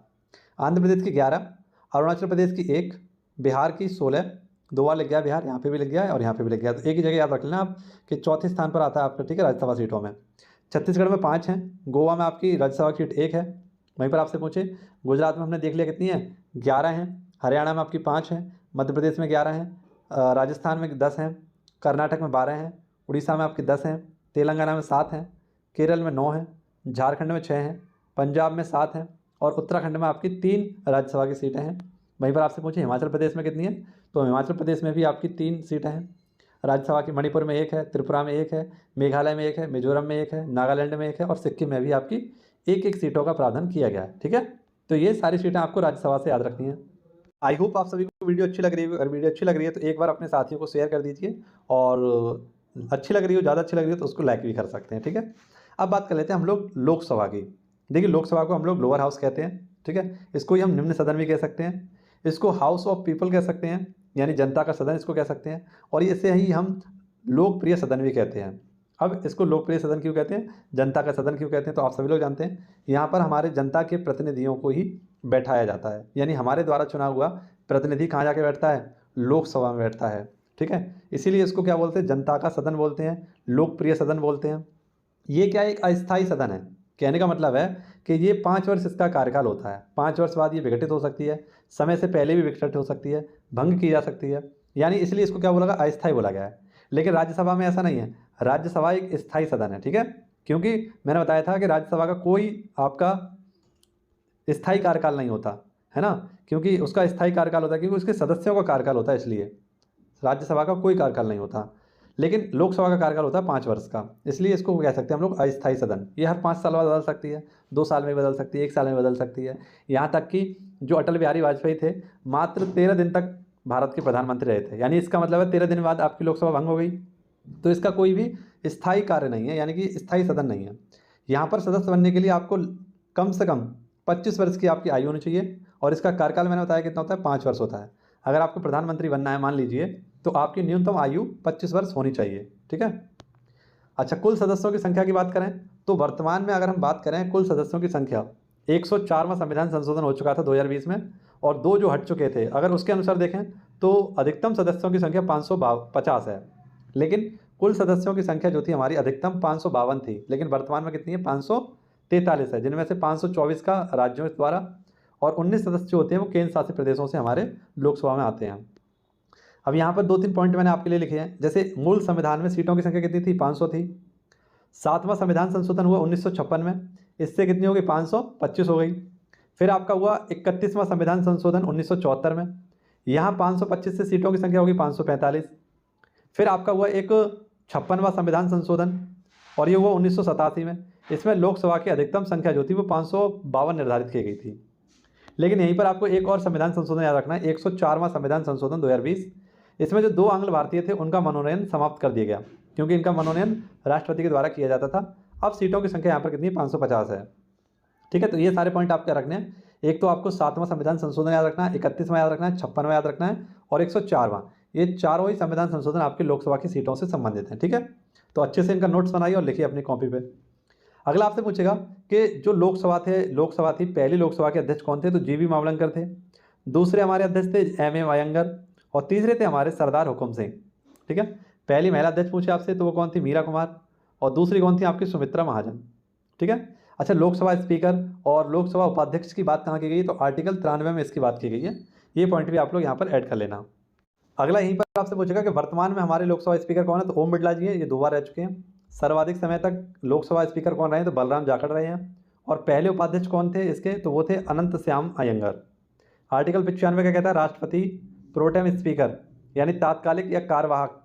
आंध्र प्रदेश की 11, अरुणाचल प्रदेश की 1, बिहार की 16, 2 बार लग गया बिहार, यहाँ पे भी लग गया है और यहाँ पे भी लग गया। तो एक ही जगह याद रख लेना आप कि चौथे स्थान पर आता है आपका। ठीक है, राज्यसभा सीटों में छत्तीसगढ़ में 5 हैं, गोवा में आपकी राज्यसभा सीट 1 है। वहीं पर आपसे पूछे गुजरात में हमने देख लिया कितनी है? 11 हैं, हरियाणा में आपकी 5 हैं, मध्य प्रदेश में 11 हैं, राजस्थान में 10 हैं, कर्नाटक में 12 हैं, उड़ीसा में आपके 10 हैं, तेलंगाना में 7 हैं, केरल में 9 हैं, झारखंड में 6 हैं, पंजाब में 7 हैं और उत्तराखंड में आपकी 3 राज्यसभा की सीटें हैं। वहीं पर आपसे पूछे हिमाचल प्रदेश में कितनी है? तो हिमाचल प्रदेश में भी आपकी 3 सीटें हैं राज्यसभा की। मणिपुर में 1 है, त्रिपुरा में 1 है, मेघालय में 1 है, मिजोरम में 1 है, नागालैंड में 1 है और सिक्किम में भी आपकी 1-1 सीटों का प्रावधान किया गया है। ठीक है, तो ये सारी सीटें आपको राज्यसभा से याद रखनी है। आई होप आप सभी को वीडियो अच्छी लग रही है। अगर वीडियो अच्छी लग रही है तो एक बार अपने साथियों को शेयर कर दीजिए और अच्छी लग रही हो, ज़्यादा अच्छी लग रही हो तो उसको लाइक भी कर सकते हैं। ठीक है, अब बात कर लेते हैं हम लोग लोकसभा की। देखिए लोकसभा को हम लोग लोअर हाउस कहते हैं। ठीक है, इसको ही हम निम्न सदन भी कह सकते हैं, इसको हाउस ऑफ पीपल कह सकते हैं, यानी जनता का सदन इसको कह सकते हैं, और इसे ही हम लोकप्रिय सदन भी कहते हैं। अब इसको लोकप्रिय सदन क्यों कहते हैं, जनता का सदन क्यों कहते हैं? तो आप सभी लोग जानते हैं यहाँ पर हमारे जनता के प्रतिनिधियों को ही बैठाया जाता है, यानी हमारे द्वारा चुना हुआ प्रतिनिधि कहाँ जाके बैठता है? लोकसभा में बैठता है। ठीक है, इसीलिए इसको क्या बोलते हैं? जनता का सदन बोलते हैं, लोकप्रिय सदन बोलते हैं। ये क्या एक अस्थायी सदन है? कहने का मतलब है कि ये 5 वर्ष इसका कार्यकाल होता है, 5 वर्ष बाद ये विघटित हो सकती है, समय से पहले भी विघटित हो सकती है, भंग की जा सकती है, यानी इसलिए इसको क्या बोला गया? अस्थायी बोला गया है। लेकिन राज्यसभा में ऐसा नहीं है, राज्यसभा एक स्थायी सदन है। ठीक है, क्योंकि मैंने बताया था कि राज्यसभा का कोई आपका स्थायी कार्यकाल नहीं होता है ना, क्योंकि उसका स्थायी कार्यकाल होता है क्योंकि उसके सदस्यों का कार्यकाल होता है, इसलिए राज्यसभा का कोई कार्यकाल नहीं होता। लेकिन लोकसभा का कार्यकाल होता है 5 वर्ष का, इसलिए इसको कह सकते हैं हम लोग अस्थायी सदन। ये हर 5 साल बाद बदल सकती है, 2 साल में बदल सकती है, 1 साल में बदल सकती है। यहाँ तक कि जो अटल बिहारी वाजपेयी थे मात्र 13 दिन तक भारत के प्रधानमंत्री रहे थे, यानी इसका मतलब है 13 दिन बाद आपकी लोकसभा भंग हो गई। तो इसका कोई भी स्थायी कार्य नहीं है, यानी कि स्थायी सदन नहीं है। यहाँ पर सदस्य बनने के लिए आपको कम से कम 25 वर्ष की आपकी आयु होनी चाहिए और इसका कार्यकाल मैंने बताया कितना होता है? 5 वर्ष होता है। अगर आपको प्रधानमंत्री बनना है मान लीजिए, तो आपकी न्यूनतम आयु 25 वर्ष होनी चाहिए। ठीक है, अच्छा कुल सदस्यों की संख्या की बात करें तो वर्तमान में अगर हम बात करें कुल सदस्यों की संख्या, 104वां संविधान संशोधन हो चुका था 2020 में और 2 जो हट चुके थे, अगर उसके अनुसार देखें तो अधिकतम सदस्यों की संख्या 550 है। लेकिन कुल सदस्यों की संख्या जो थी हमारी अधिकतम 552 थी, लेकिन वर्तमान में कितनी है? 543 है, जिनमें से 524 का राज्यों द्वारा और 19 सदस्य जो होते हैं वो केंद्र शासित प्रदेशों से हमारे लोकसभा में आते हैं। अब यहाँ पर 2-3 पॉइंट मैंने आपके लिए लिखे हैं। जैसे मूल संविधान में सीटों की संख्या कितनी थी? 500 थी। 7वां संविधान संशोधन हुआ 1956 में, इससे कितनी हो गई? 525 हो गई। फिर आपका हुआ 31वां संविधान संशोधन 1974 में, यहाँ 525 से सीटों की संख्या होगी 545। फिर आपका हुआ एक 56वां संविधान संशोधन, और ये हुआ 1987 में। इसमें लोकसभा की अधिकतम संख्या जो थी वो 552 निर्धारित की गई थी। लेकिन यहीं पर आपको एक और संविधान संशोधन याद रखना है, 104वां संविधान संशोधन 2020। इसमें जो 2 आंग्ल भारतीय थे उनका मनोनयन समाप्त कर दिया गया, क्योंकि इनका मनोनयन राष्ट्रपति के द्वारा किया जाता था। अब सीटों की संख्या यहाँ पर कितनी है? 550 है। ठीक है, तो ये सारे पॉइंट आपको रखने हैं। एक तो आपको 7वां संविधान संशोधन याद रखना है, 31वां याद रखना है, 56वां याद रखना है और 104वां। ये चारों ही संविधान संशोधन आपके लोकसभा की सीटों से संबंधित हैं। ठीक है, तो अच्छे से इनका नोट्स बनाइए और लिखिए अपनी कॉपी पे। अगला आपसे पूछेगा कि जो लोकसभा थी, पहली लोकसभा के अध्यक्ष कौन थे? तो जीवी मावलंकर थे। दूसरे हमारे अध्यक्ष थे एम अयंगर, और तीसरे थे हमारे सरदार हुकुम सिंह। ठीक है, पहली महिला अध्यक्ष पूछे आपसे तो वो कौन थी? मीरा कुमार। और दूसरी कौन थी? आपकी सुमित्रा महाजन। ठीक है, अच्छा, लोकसभा स्पीकर और लोकसभा उपाध्यक्ष की बात कहाँ की गई? तो आर्टिकल 93 में इसकी बात की गई है। ये पॉइंट भी आप लोग यहाँ पर ऐड कर लेना। अगला यहीं पर आपसे पूछेगा कि वर्तमान में हमारे लोकसभा स्पीकर कौन है? तो ओम बिरला जी हैं, ये 2 बार रह चुके हैं। सर्वाधिक समय तक लोकसभा स्पीकर कौन रहे हैं? तो बलराम जाखड़ रहे हैं। और पहले उपाध्यक्ष कौन थे इसके? तो वो थे अनंत श्याम अयंगर। आर्टिकल 95 क्या कहता है? राष्ट्रपति प्रोटेम स्पीकर यानी तात्कालिक या कार्यवाहक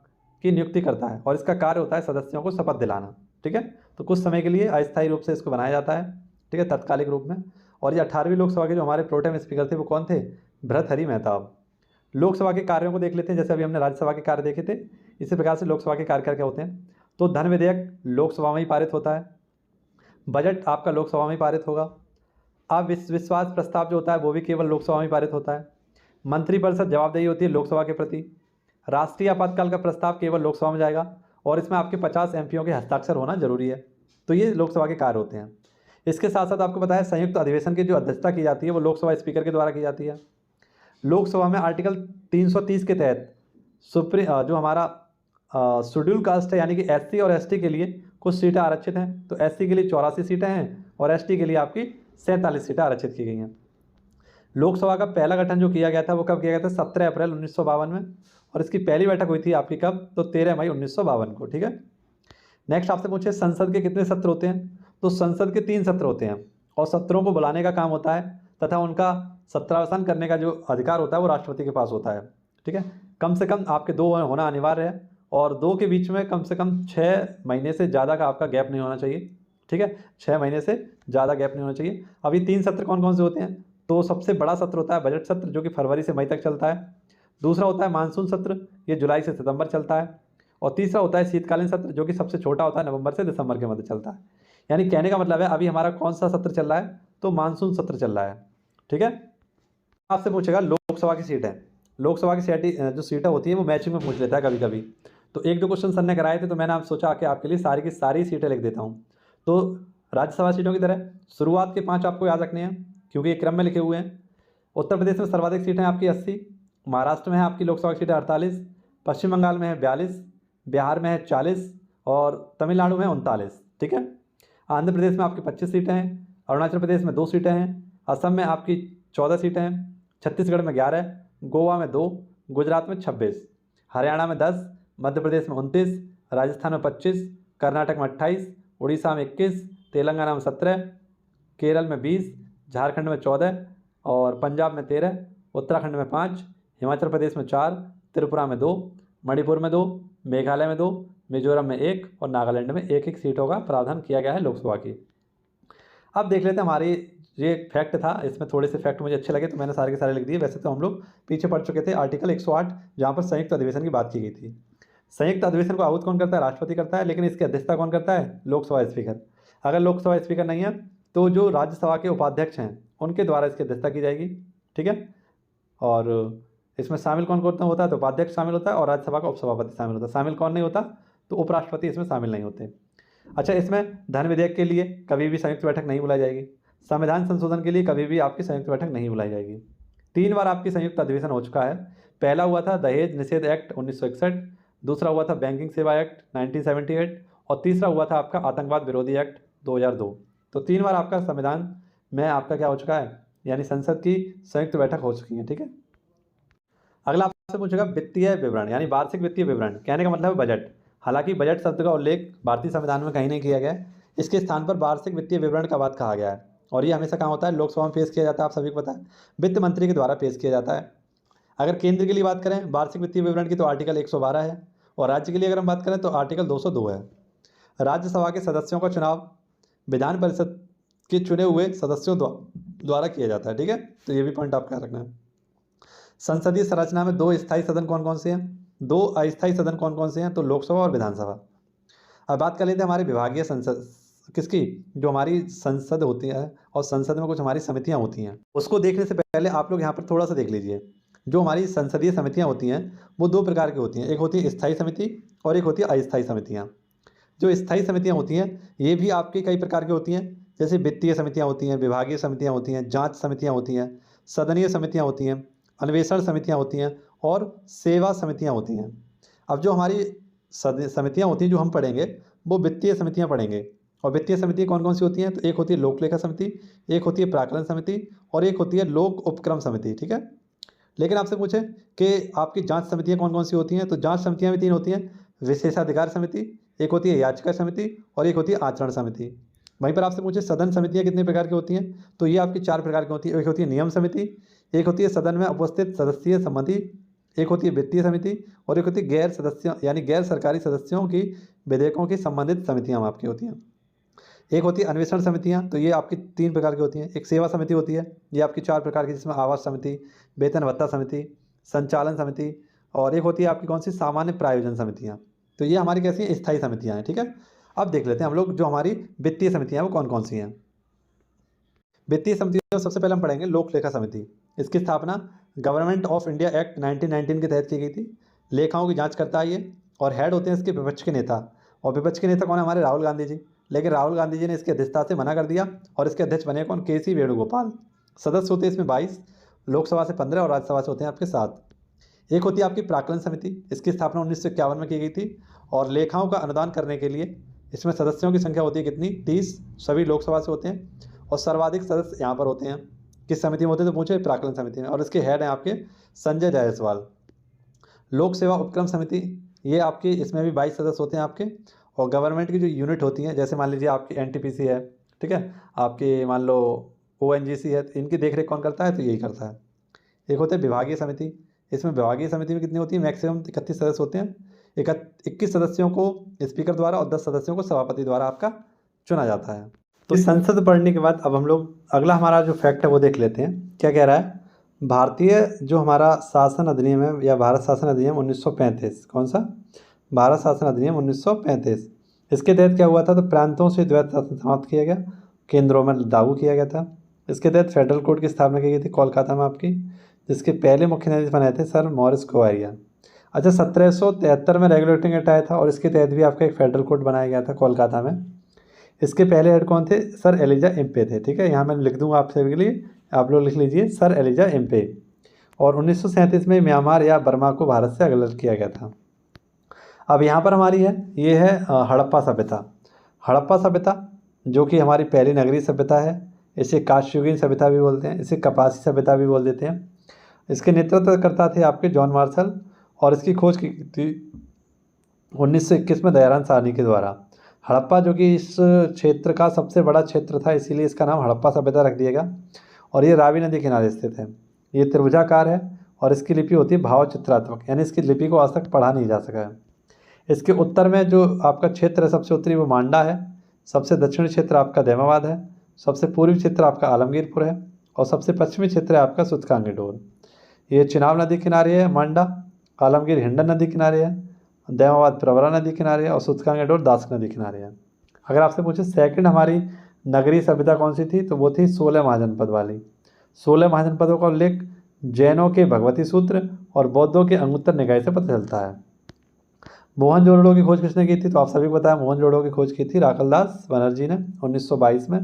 की नियुक्ति करता है, और इसका कार्य होता है सदस्यों को शपथ दिलाना। ठीक है, तो कुछ समय के लिए अस्थायी रूप से इसको बनाया जाता है। ठीक है, तत्कालिक रूप में। और ये 18वीं लोकसभा के जो हमारे प्रोटेम स्पीकर थे वो कौन थे? भर्तृहरि मेहताब। लोकसभा के कार्यों को देख लेते हैं, जैसे अभी हमने राज्यसभा के कार्य देखे थे, इसी प्रकार से लोकसभा के कार्य क्या होते हैं। तो धन विधेयक लोकसभा में ही पारित होता है। बजट आपका लोकसभा में ही पारित होगा। अब विश्वास प्रस्ताव जो होता है वो भी केवल लोकसभा में ही पारित होता है। मंत्रिपरिषद जवाबदेही होती है लोकसभा के प्रति। राष्ट्रीय आपातकाल का प्रस्ताव केवल लोकसभा में जाएगा, और इसमें आपके 50 एमपीओ के हस्ताक्षर होना जरूरी है। तो ये लोकसभा के कार्य होते हैं। इसके साथ साथ आपको पता है संयुक्त अधिवेशन की जो अध्यक्षता की जाती है वो लोकसभा स्पीकर के द्वारा की जाती है। लोकसभा में आर्टिकल 330 के तहत जो हमारा शेड्यूल कास्ट है यानी कि एससी और एसटी के लिए कुछ सीटें आरक्षित हैं। तो एससी के लिए 84 सीटें हैं और एसटी के लिए आपकी 47 सीटें आरक्षित की गई हैं। लोकसभा का पहला गठन जो किया गया था वो कब किया गया था? 17 अप्रैल 1952 में, और इसकी पहली बैठक हुई थी आपकी कब? तो 13 मई 1952 को। ठीक है, नेक्स्ट आपसे पूछे संसद के कितने सत्र होते हैं? तो संसद के 3 सत्र होते हैं, और सत्रों को बुलाने का काम होता है तथा उनका सत्रावसान करने का जो अधिकार होता है वो राष्ट्रपति के पास होता है। ठीक है, कम से कम आपके 2 होना अनिवार्य है, और 2 के बीच में कम से कम 6 महीने से ज़्यादा का आपका गैप नहीं होना चाहिए। ठीक है, 6 महीने से ज़्यादा गैप नहीं होना चाहिए। अब ये 3 सत्र कौन कौन से होते हैं? तो सबसे बड़ा सत्र होता है बजट सत्र, जो कि फरवरी से मई तक चलता है। दूसरा होता है मानसून सत्र, ये जुलाई से सितंबर चलता है। और तीसरा होता है शीतकालीन सत्र, जो कि सबसे छोटा होता है, नवंबर से दिसंबर के मध्य चलता है। यानी कहने का मतलब है अभी हमारा कौन सा सत्र चल रहा है? तो मानसून सत्र चल रहा है। ठीक है, आपसे पूछेगा लोकसभा की सीटें। लोकसभा की सीटें जो सीटें होती हैं वो मैचिंग में पूछ लेता है कभी कभी। तो 1-2 क्वेश्चन सर ने कराए थे, तो मैंने सोचा कि आपके लिए सारी की सारी सीटें लिख देता हूँ। तो राज्यसभा सीटों की तरह शुरुआत के 5 आपको याद रखने हैं, क्योंकि ये क्रम में लिखे हुए हैं। उत्तर प्रदेश में सर्वाधिक सीटें आपकी 80, महाराष्ट्र में है आपकी लोकसभा की सीटें 48, पश्चिम बंगाल में है 42, बिहार में है 40 और तमिलनाडु में 39। ठीक है, आंध्र प्रदेश में आपकी 25 सीटें हैं, अरुणाचल प्रदेश में 2 सीटें हैं, असम में आपकी 14 सीटें हैं, छत्तीसगढ़ में 11, गोवा में 2, गुजरात में 26, हरियाणा में 10, मध्य प्रदेश में 29, राजस्थान में 25, कर्नाटक में 28, उड़ीसा में 21, तेलंगाना में 17, केरल में 20, झारखंड में 14 और पंजाब में 13, उत्तराखंड में 5, हिमाचल प्रदेश में 4, त्रिपुरा में 2, मणिपुर में 2, मेघालय में 2, मिजोरम में 1 और नागालैंड में 1-1 सीटों का प्रावधान किया गया है लोकसभा की। अब देख लेते हैं हमारी ये फैक्ट था, इसमें थोड़े से फैक्ट मुझे अच्छे लगे तो मैंने सारे के सारे लिख दिए। वैसे तो हम लोग पीछे पढ़ चुके थे आर्टिकल 108, जहाँ पर संयुक्त अधिवेशन की बात की गई थी। संयुक्त अधिवेशन को आहूत कौन करता है? राष्ट्रपति करता है, लेकिन इसकी अध्यक्षता कौन करता है? लोकसभा स्पीकर। अगर लोकसभा स्पीकर नहीं है तो जो राज्यसभा के उपाध्यक्ष हैं उनके द्वारा इसकी अध्यक्षता की जाएगी। ठीक है, और इसमें शामिल कौन कौन होता है? तो उपाध्यक्ष शामिल होता है और राज्यसभा का उपसभापति शामिल होता है। शामिल कौन नहीं होता? तो उपराष्ट्रपति इसमें शामिल नहीं होते। अच्छा, इसमें धन विधेयक के लिए कभी भी संयुक्त बैठक नहीं बुलाई जाएगी। संविधान संशोधन के लिए कभी भी आपकी संयुक्त बैठक नहीं बुलाई जाएगी। 3 बार आपकी संयुक्त अधिवेशन हो चुका है। पहला हुआ था दहेज निषेध एक्ट 1961, दूसरा हुआ था बैंकिंग सेवा एक्ट 1978 और तीसरा हुआ था आपका आतंकवाद विरोधी एक्ट 2002। तो 3 बार आपका संविधान में आपका क्या हो चुका है, यानी संसद की संयुक्त बैठक हो चुकी है। ठीक है, अगला आपसे पूछेगा वित्तीय विवरण यानी वार्षिक वित्तीय विवरण। कहने का मतलब है बजट। हालांकि बजट शब्द का उल्लेख भारतीय संविधान में कहीं नहीं किया गया है, इसके स्थान पर वार्षिक वित्तीय विवरण का बात कहा गया है। और ये हमेशा कहाँ होता है? लोकसभा में पेश किया जाता है। आप सभी को पता है, वित्त मंत्री के द्वारा पेश किया जाता है। अगर केंद्र के लिए बात करें वार्षिक वित्तीय विवरण की तो आर्टिकल 112 है, और राज्य के लिए अगर हम बात करें तो आर्टिकल 202 है। राज्यसभा के सदस्यों का चुनाव विधान परिषद के चुने हुए सदस्यों द्वारा किया जाता है। ठीक है, तो ये भी पॉइंट आपका याद रखना है। संसदीय संरचना में 2 स्थायी सदन कौन कौन से हैं, 2 अस्थायी सदन कौन कौन से हैं, तो लोकसभा और विधानसभा। अब बात कर लेते हैं हमारे विभागीय संसद किसकी, जो हमारी संसद होती है और संसद में कुछ हमारी समितियां होती हैं, उसको देखने से पहले आप लोग यहाँ पर थोड़ा सा देख लीजिए। जो हमारी संसदीय समितियां होती हैं वो 2 प्रकार की होती हैं, एक होती है स्थायी समिति और एक होती है अस्थायी समितियां। जो स्थायी समितियां होती हैं ये भी आपकी कई प्रकार की होती हैं, जैसे वित्तीय समितियां होती हैं, विभागीय समितियां होती हैं, जांच समितियां होती हैं, सदनीय समितियां होती हैं, अन्वेषण समितियां होती हैं और सेवा समितियां होती हैं। अब जो हमारी समितियां होती हैं जो हम पढ़ेंगे वो वित्तीय समितियां पढ़ेंगे। और वित्तीय समिति कौन कौन सी होती हैं, तो एक होती है लोक लेखा समिति, एक होती है प्राकलन समिति और एक होती है लोक उपक्रम समिति। ठीक है, लेकिन आपसे पूछे कि आपकी जांच समितियां कौन कौन सी होती हैं, तो जांच समितियां भी 3 होती हैं, विशेषाधिकार समिति, एक होती है याचिका समिति और एक होती है आचरण समिति। वहीं पर आपसे पूछे सदन समितियां कितने प्रकार की होती हैं, तो ये आपकी 4 प्रकार की होती है। एक होती है नियम समिति, एक होती है सदन में उपस्थित सदस्यीय संबंधी, एक होती है वित्तीय समिति और एक होती है गैर सदस्यों यानी गैर सरकारी सदस्यों की विधेयकों की संबंधित समितियां आपकी होती हैं। एक होती है अन्वेषण समितियां, तो ये आपकी 3 प्रकार की होती हैं। एक सेवा समिति होती है, ये आपकी 4 प्रकार की, जिसमें आवास समिति, वेतन भत्ता समिति, संचालन समिति और एक होती है आपकी कौन सी, सामान्य प्रायोजन समितियां। तो ये हमारी कैसी हैं, स्थायी समितियां हैं। ठीक है, अब देख लेते हैं हम लोग जो हमारी वित्तीय समितियां हैं वो कौन कौन सी हैं। वित्तीय समितियों सबसे पहले हम पढ़ेंगे लोक लेखा समिति। इसकी स्थापना गवर्नमेंट ऑफ इंडिया एक्ट 1919 के तहत की गई थी। लेखाओं की जांच करता है ये, और हेड होते हैं इसके विपक्ष के नेता, और विपक्ष के नेता कौन है, हमारे राहुल गांधी जी। लेकिन राहुल गांधी जी ने इसकी अध्यक्षता से मना कर दिया और इसके अध्यक्ष बने कौन, के सी वेणुगोपाल। सदस्य होते हैं इसमें 22, लोकसभा से 15 और राज्यसभा से होते हैं आपके 7। एक होती है आपकी प्राक्कलन समिति, इसकी स्थापना 1951 में की गई थी, और लेखाओं का अनुदान करने के लिए इसमें सदस्यों की संख्या होती है कितनी, 30, सभी लोकसभा से होते हैं, और सर्वाधिक सदस्य यहाँ पर होते हैं। किस समिति में होते हैं, तो पूछे प्राक्कलन समिति में, और इसके हेड हैं आपके संजय जायसवाल। लोक सेवा उपक्रम समिति, ये आपकी इसमें भी 22 सदस्य होते हैं आपके, और गवर्नमेंट की जो यूनिट होती हैं, जैसे मान लीजिए आपकी एनटीपीसी है, ठीक है, आपकी मान लो ओएनजीसी है, तो इनकी देखरेख कौन करता है, तो यही करता है। एक होते हैं विभागीय समिति, इसमें विभागीय समिति में कितनी होती है, मैक्सिमम 31 सदस्य होते हैं। 21 सदस्यों को स्पीकर द्वारा और 10 सदस्यों को सभापति द्वारा आपका चुना जाता है। तो संसद पढ़ने के बाद अब हम लोग अगला हमारा जो फैक्ट है वो देख लेते हैं। क्या कह रहा है, भारतीय जो हमारा शासन अधिनियम है या भारत शासन अधिनियम 1935, कौन सा, भारत शासन अधिनियम 1935, इसके तहत क्या हुआ था, तो प्रांतों से द्वैत शासन समाप्त किया गया, केंद्रों में लागू किया गया था। इसके तहत फेडरल कोर्ट की स्थापना की गई थी कोलकाता में आपकी, जिसके पहले मुख्य न्यायाधीश बनाए थे सर मॉरिस गोवारिया। अच्छा, 1773 में रेगुलेटिंग एक्ट आया था और इसके तहत भी आपका एक फेडरल कोर्ट बनाया गया था कोलकाता में। इसके पहले हेड कौन थे, सर एलिजा एम्पे थे। ठीक है, यहाँ मैं लिख दूंगा आप सभी के लिए, आप लोग लिख लीजिए सर एलिजा एम्पे। और 1937 में म्यांमार या बर्मा को भारत से अलग किया गया था। अब यहाँ पर हमारी है, ये है हड़प्पा सभ्यता। हड़प्पा सभ्यता जो कि हमारी पहली नगरीय सभ्यता है, इसे काश्युगीन सभ्यता भी बोलते हैं, इसे कपासी सभ्यता भी बोल देते हैं। इसके नेतृत्व करता थे आपके जॉन मार्शल, और इसकी खोज की थी 1921 में दयाराम साहनी के द्वारा। हड़प्पा जो कि इस क्षेत्र का सबसे बड़ा क्षेत्र था, इसीलिए इसका नाम हड़प्पा सभ्यता रख दिया गया। और ये रावी नदी किनारे स्थित है। ये त्रिभुजाकार है और इसकी लिपि होती है भाव चित्रात्मक, यानी इसकी लिपि को आज तक पढ़ा नहीं जा सका है। इसके उत्तर में जो आपका क्षेत्र है सबसे उत्तरी वो मांडा है, सबसे दक्षिणी क्षेत्र आपका दैमाबाद है, सबसे पूर्वी क्षेत्र आपका आलमगीरपुर है, और सबसे पश्चिमी क्षेत्र है आपका सुतकांगीडोर। ये चिनाब नदी किनारे है मांडा, आलमगीर हिंडन नदी किनारे है, दैमाबाद प्रवरा नदी किनारे है, और सुतकांगीडोर दास नदी किनारे है। अगर आपसे पूछे सेकंड हमारी नगरीय सभ्यता कौन सी थी, तो वो थी 16 महाजनपद वाली। 16 महाजनपदों का उल्लेख जैनों के भगवती सूत्र और बौद्धों के अंगुत्तर निकाय से पता चलता है। मोहनजोदड़ो की खोज किसने की थी, तो आप सभी को पता है मोहनजोदड़ो की खोज की थी राखलदास बनर्जी ने 1922 में।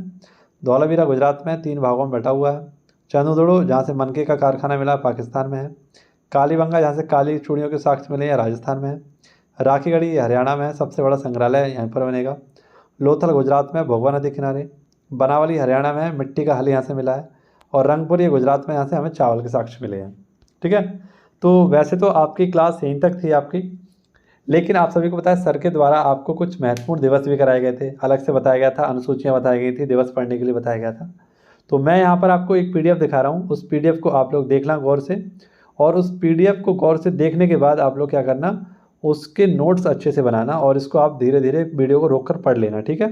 धौलावीरा गुजरात में 3 भागों में बटा हुआ है। चंदुदड़ो जहाँ से मनके का कारखाना मिला पाकिस्तान में है। कालीबंगा जहाँ से काली चूड़ियों के साक्ष्य मिले हैं राजस्थान में है। राखीगढ़ी हरियाणा में है, सबसे बड़ा संग्रहालय यहाँ पर बनेगा। लोथल गुजरात में, भोगवा नदी किनारे। बनावली हरियाणा में है, मिट्टी का हल यहाँ से मिला है। और रंगपुर ये गुजरात में, यहाँ से हमें चावल के साक्ष्य मिले हैं। ठीक है, तो वैसे तो आपकी क्लास यहीं तक थी आपकी, लेकिन आप सभी को पता है सर के द्वारा आपको कुछ महत्वपूर्ण दिवस भी कराए गए थे, अलग से बताया गया था, अनुसूचियाँ बताई गई थी, दिवस पढ़ने के लिए बताया गया था। तो मैं यहाँ पर आपको एक PDF दिखा रहा हूँ, उस PDF को आप लोग देखना गौर से, और उस PDF को गौर से देखने के बाद आप लोग क्या करना, उसके नोट्स अच्छे से बनाना और इसको आप धीरे धीरे वीडियो को रोक कर पढ़ लेना, ठीक है।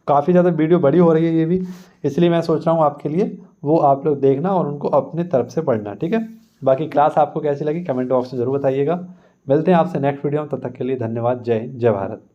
काफ़ी ज़्यादा वीडियो बड़ी हो रही है ये भी, इसलिए मैं सोच रहा हूँ आपके लिए वो आप लोग देखना और उनको अपने तरफ से पढ़ना, ठीक है। बाकी क्लास आपको कैसी लगी कमेंट बॉक्स में ज़रूर बताइएगा। मिलते हैं आपसे नेक्स्ट वीडियो में, तब तक के लिए धन्यवाद। जय हिंद, जय भारत।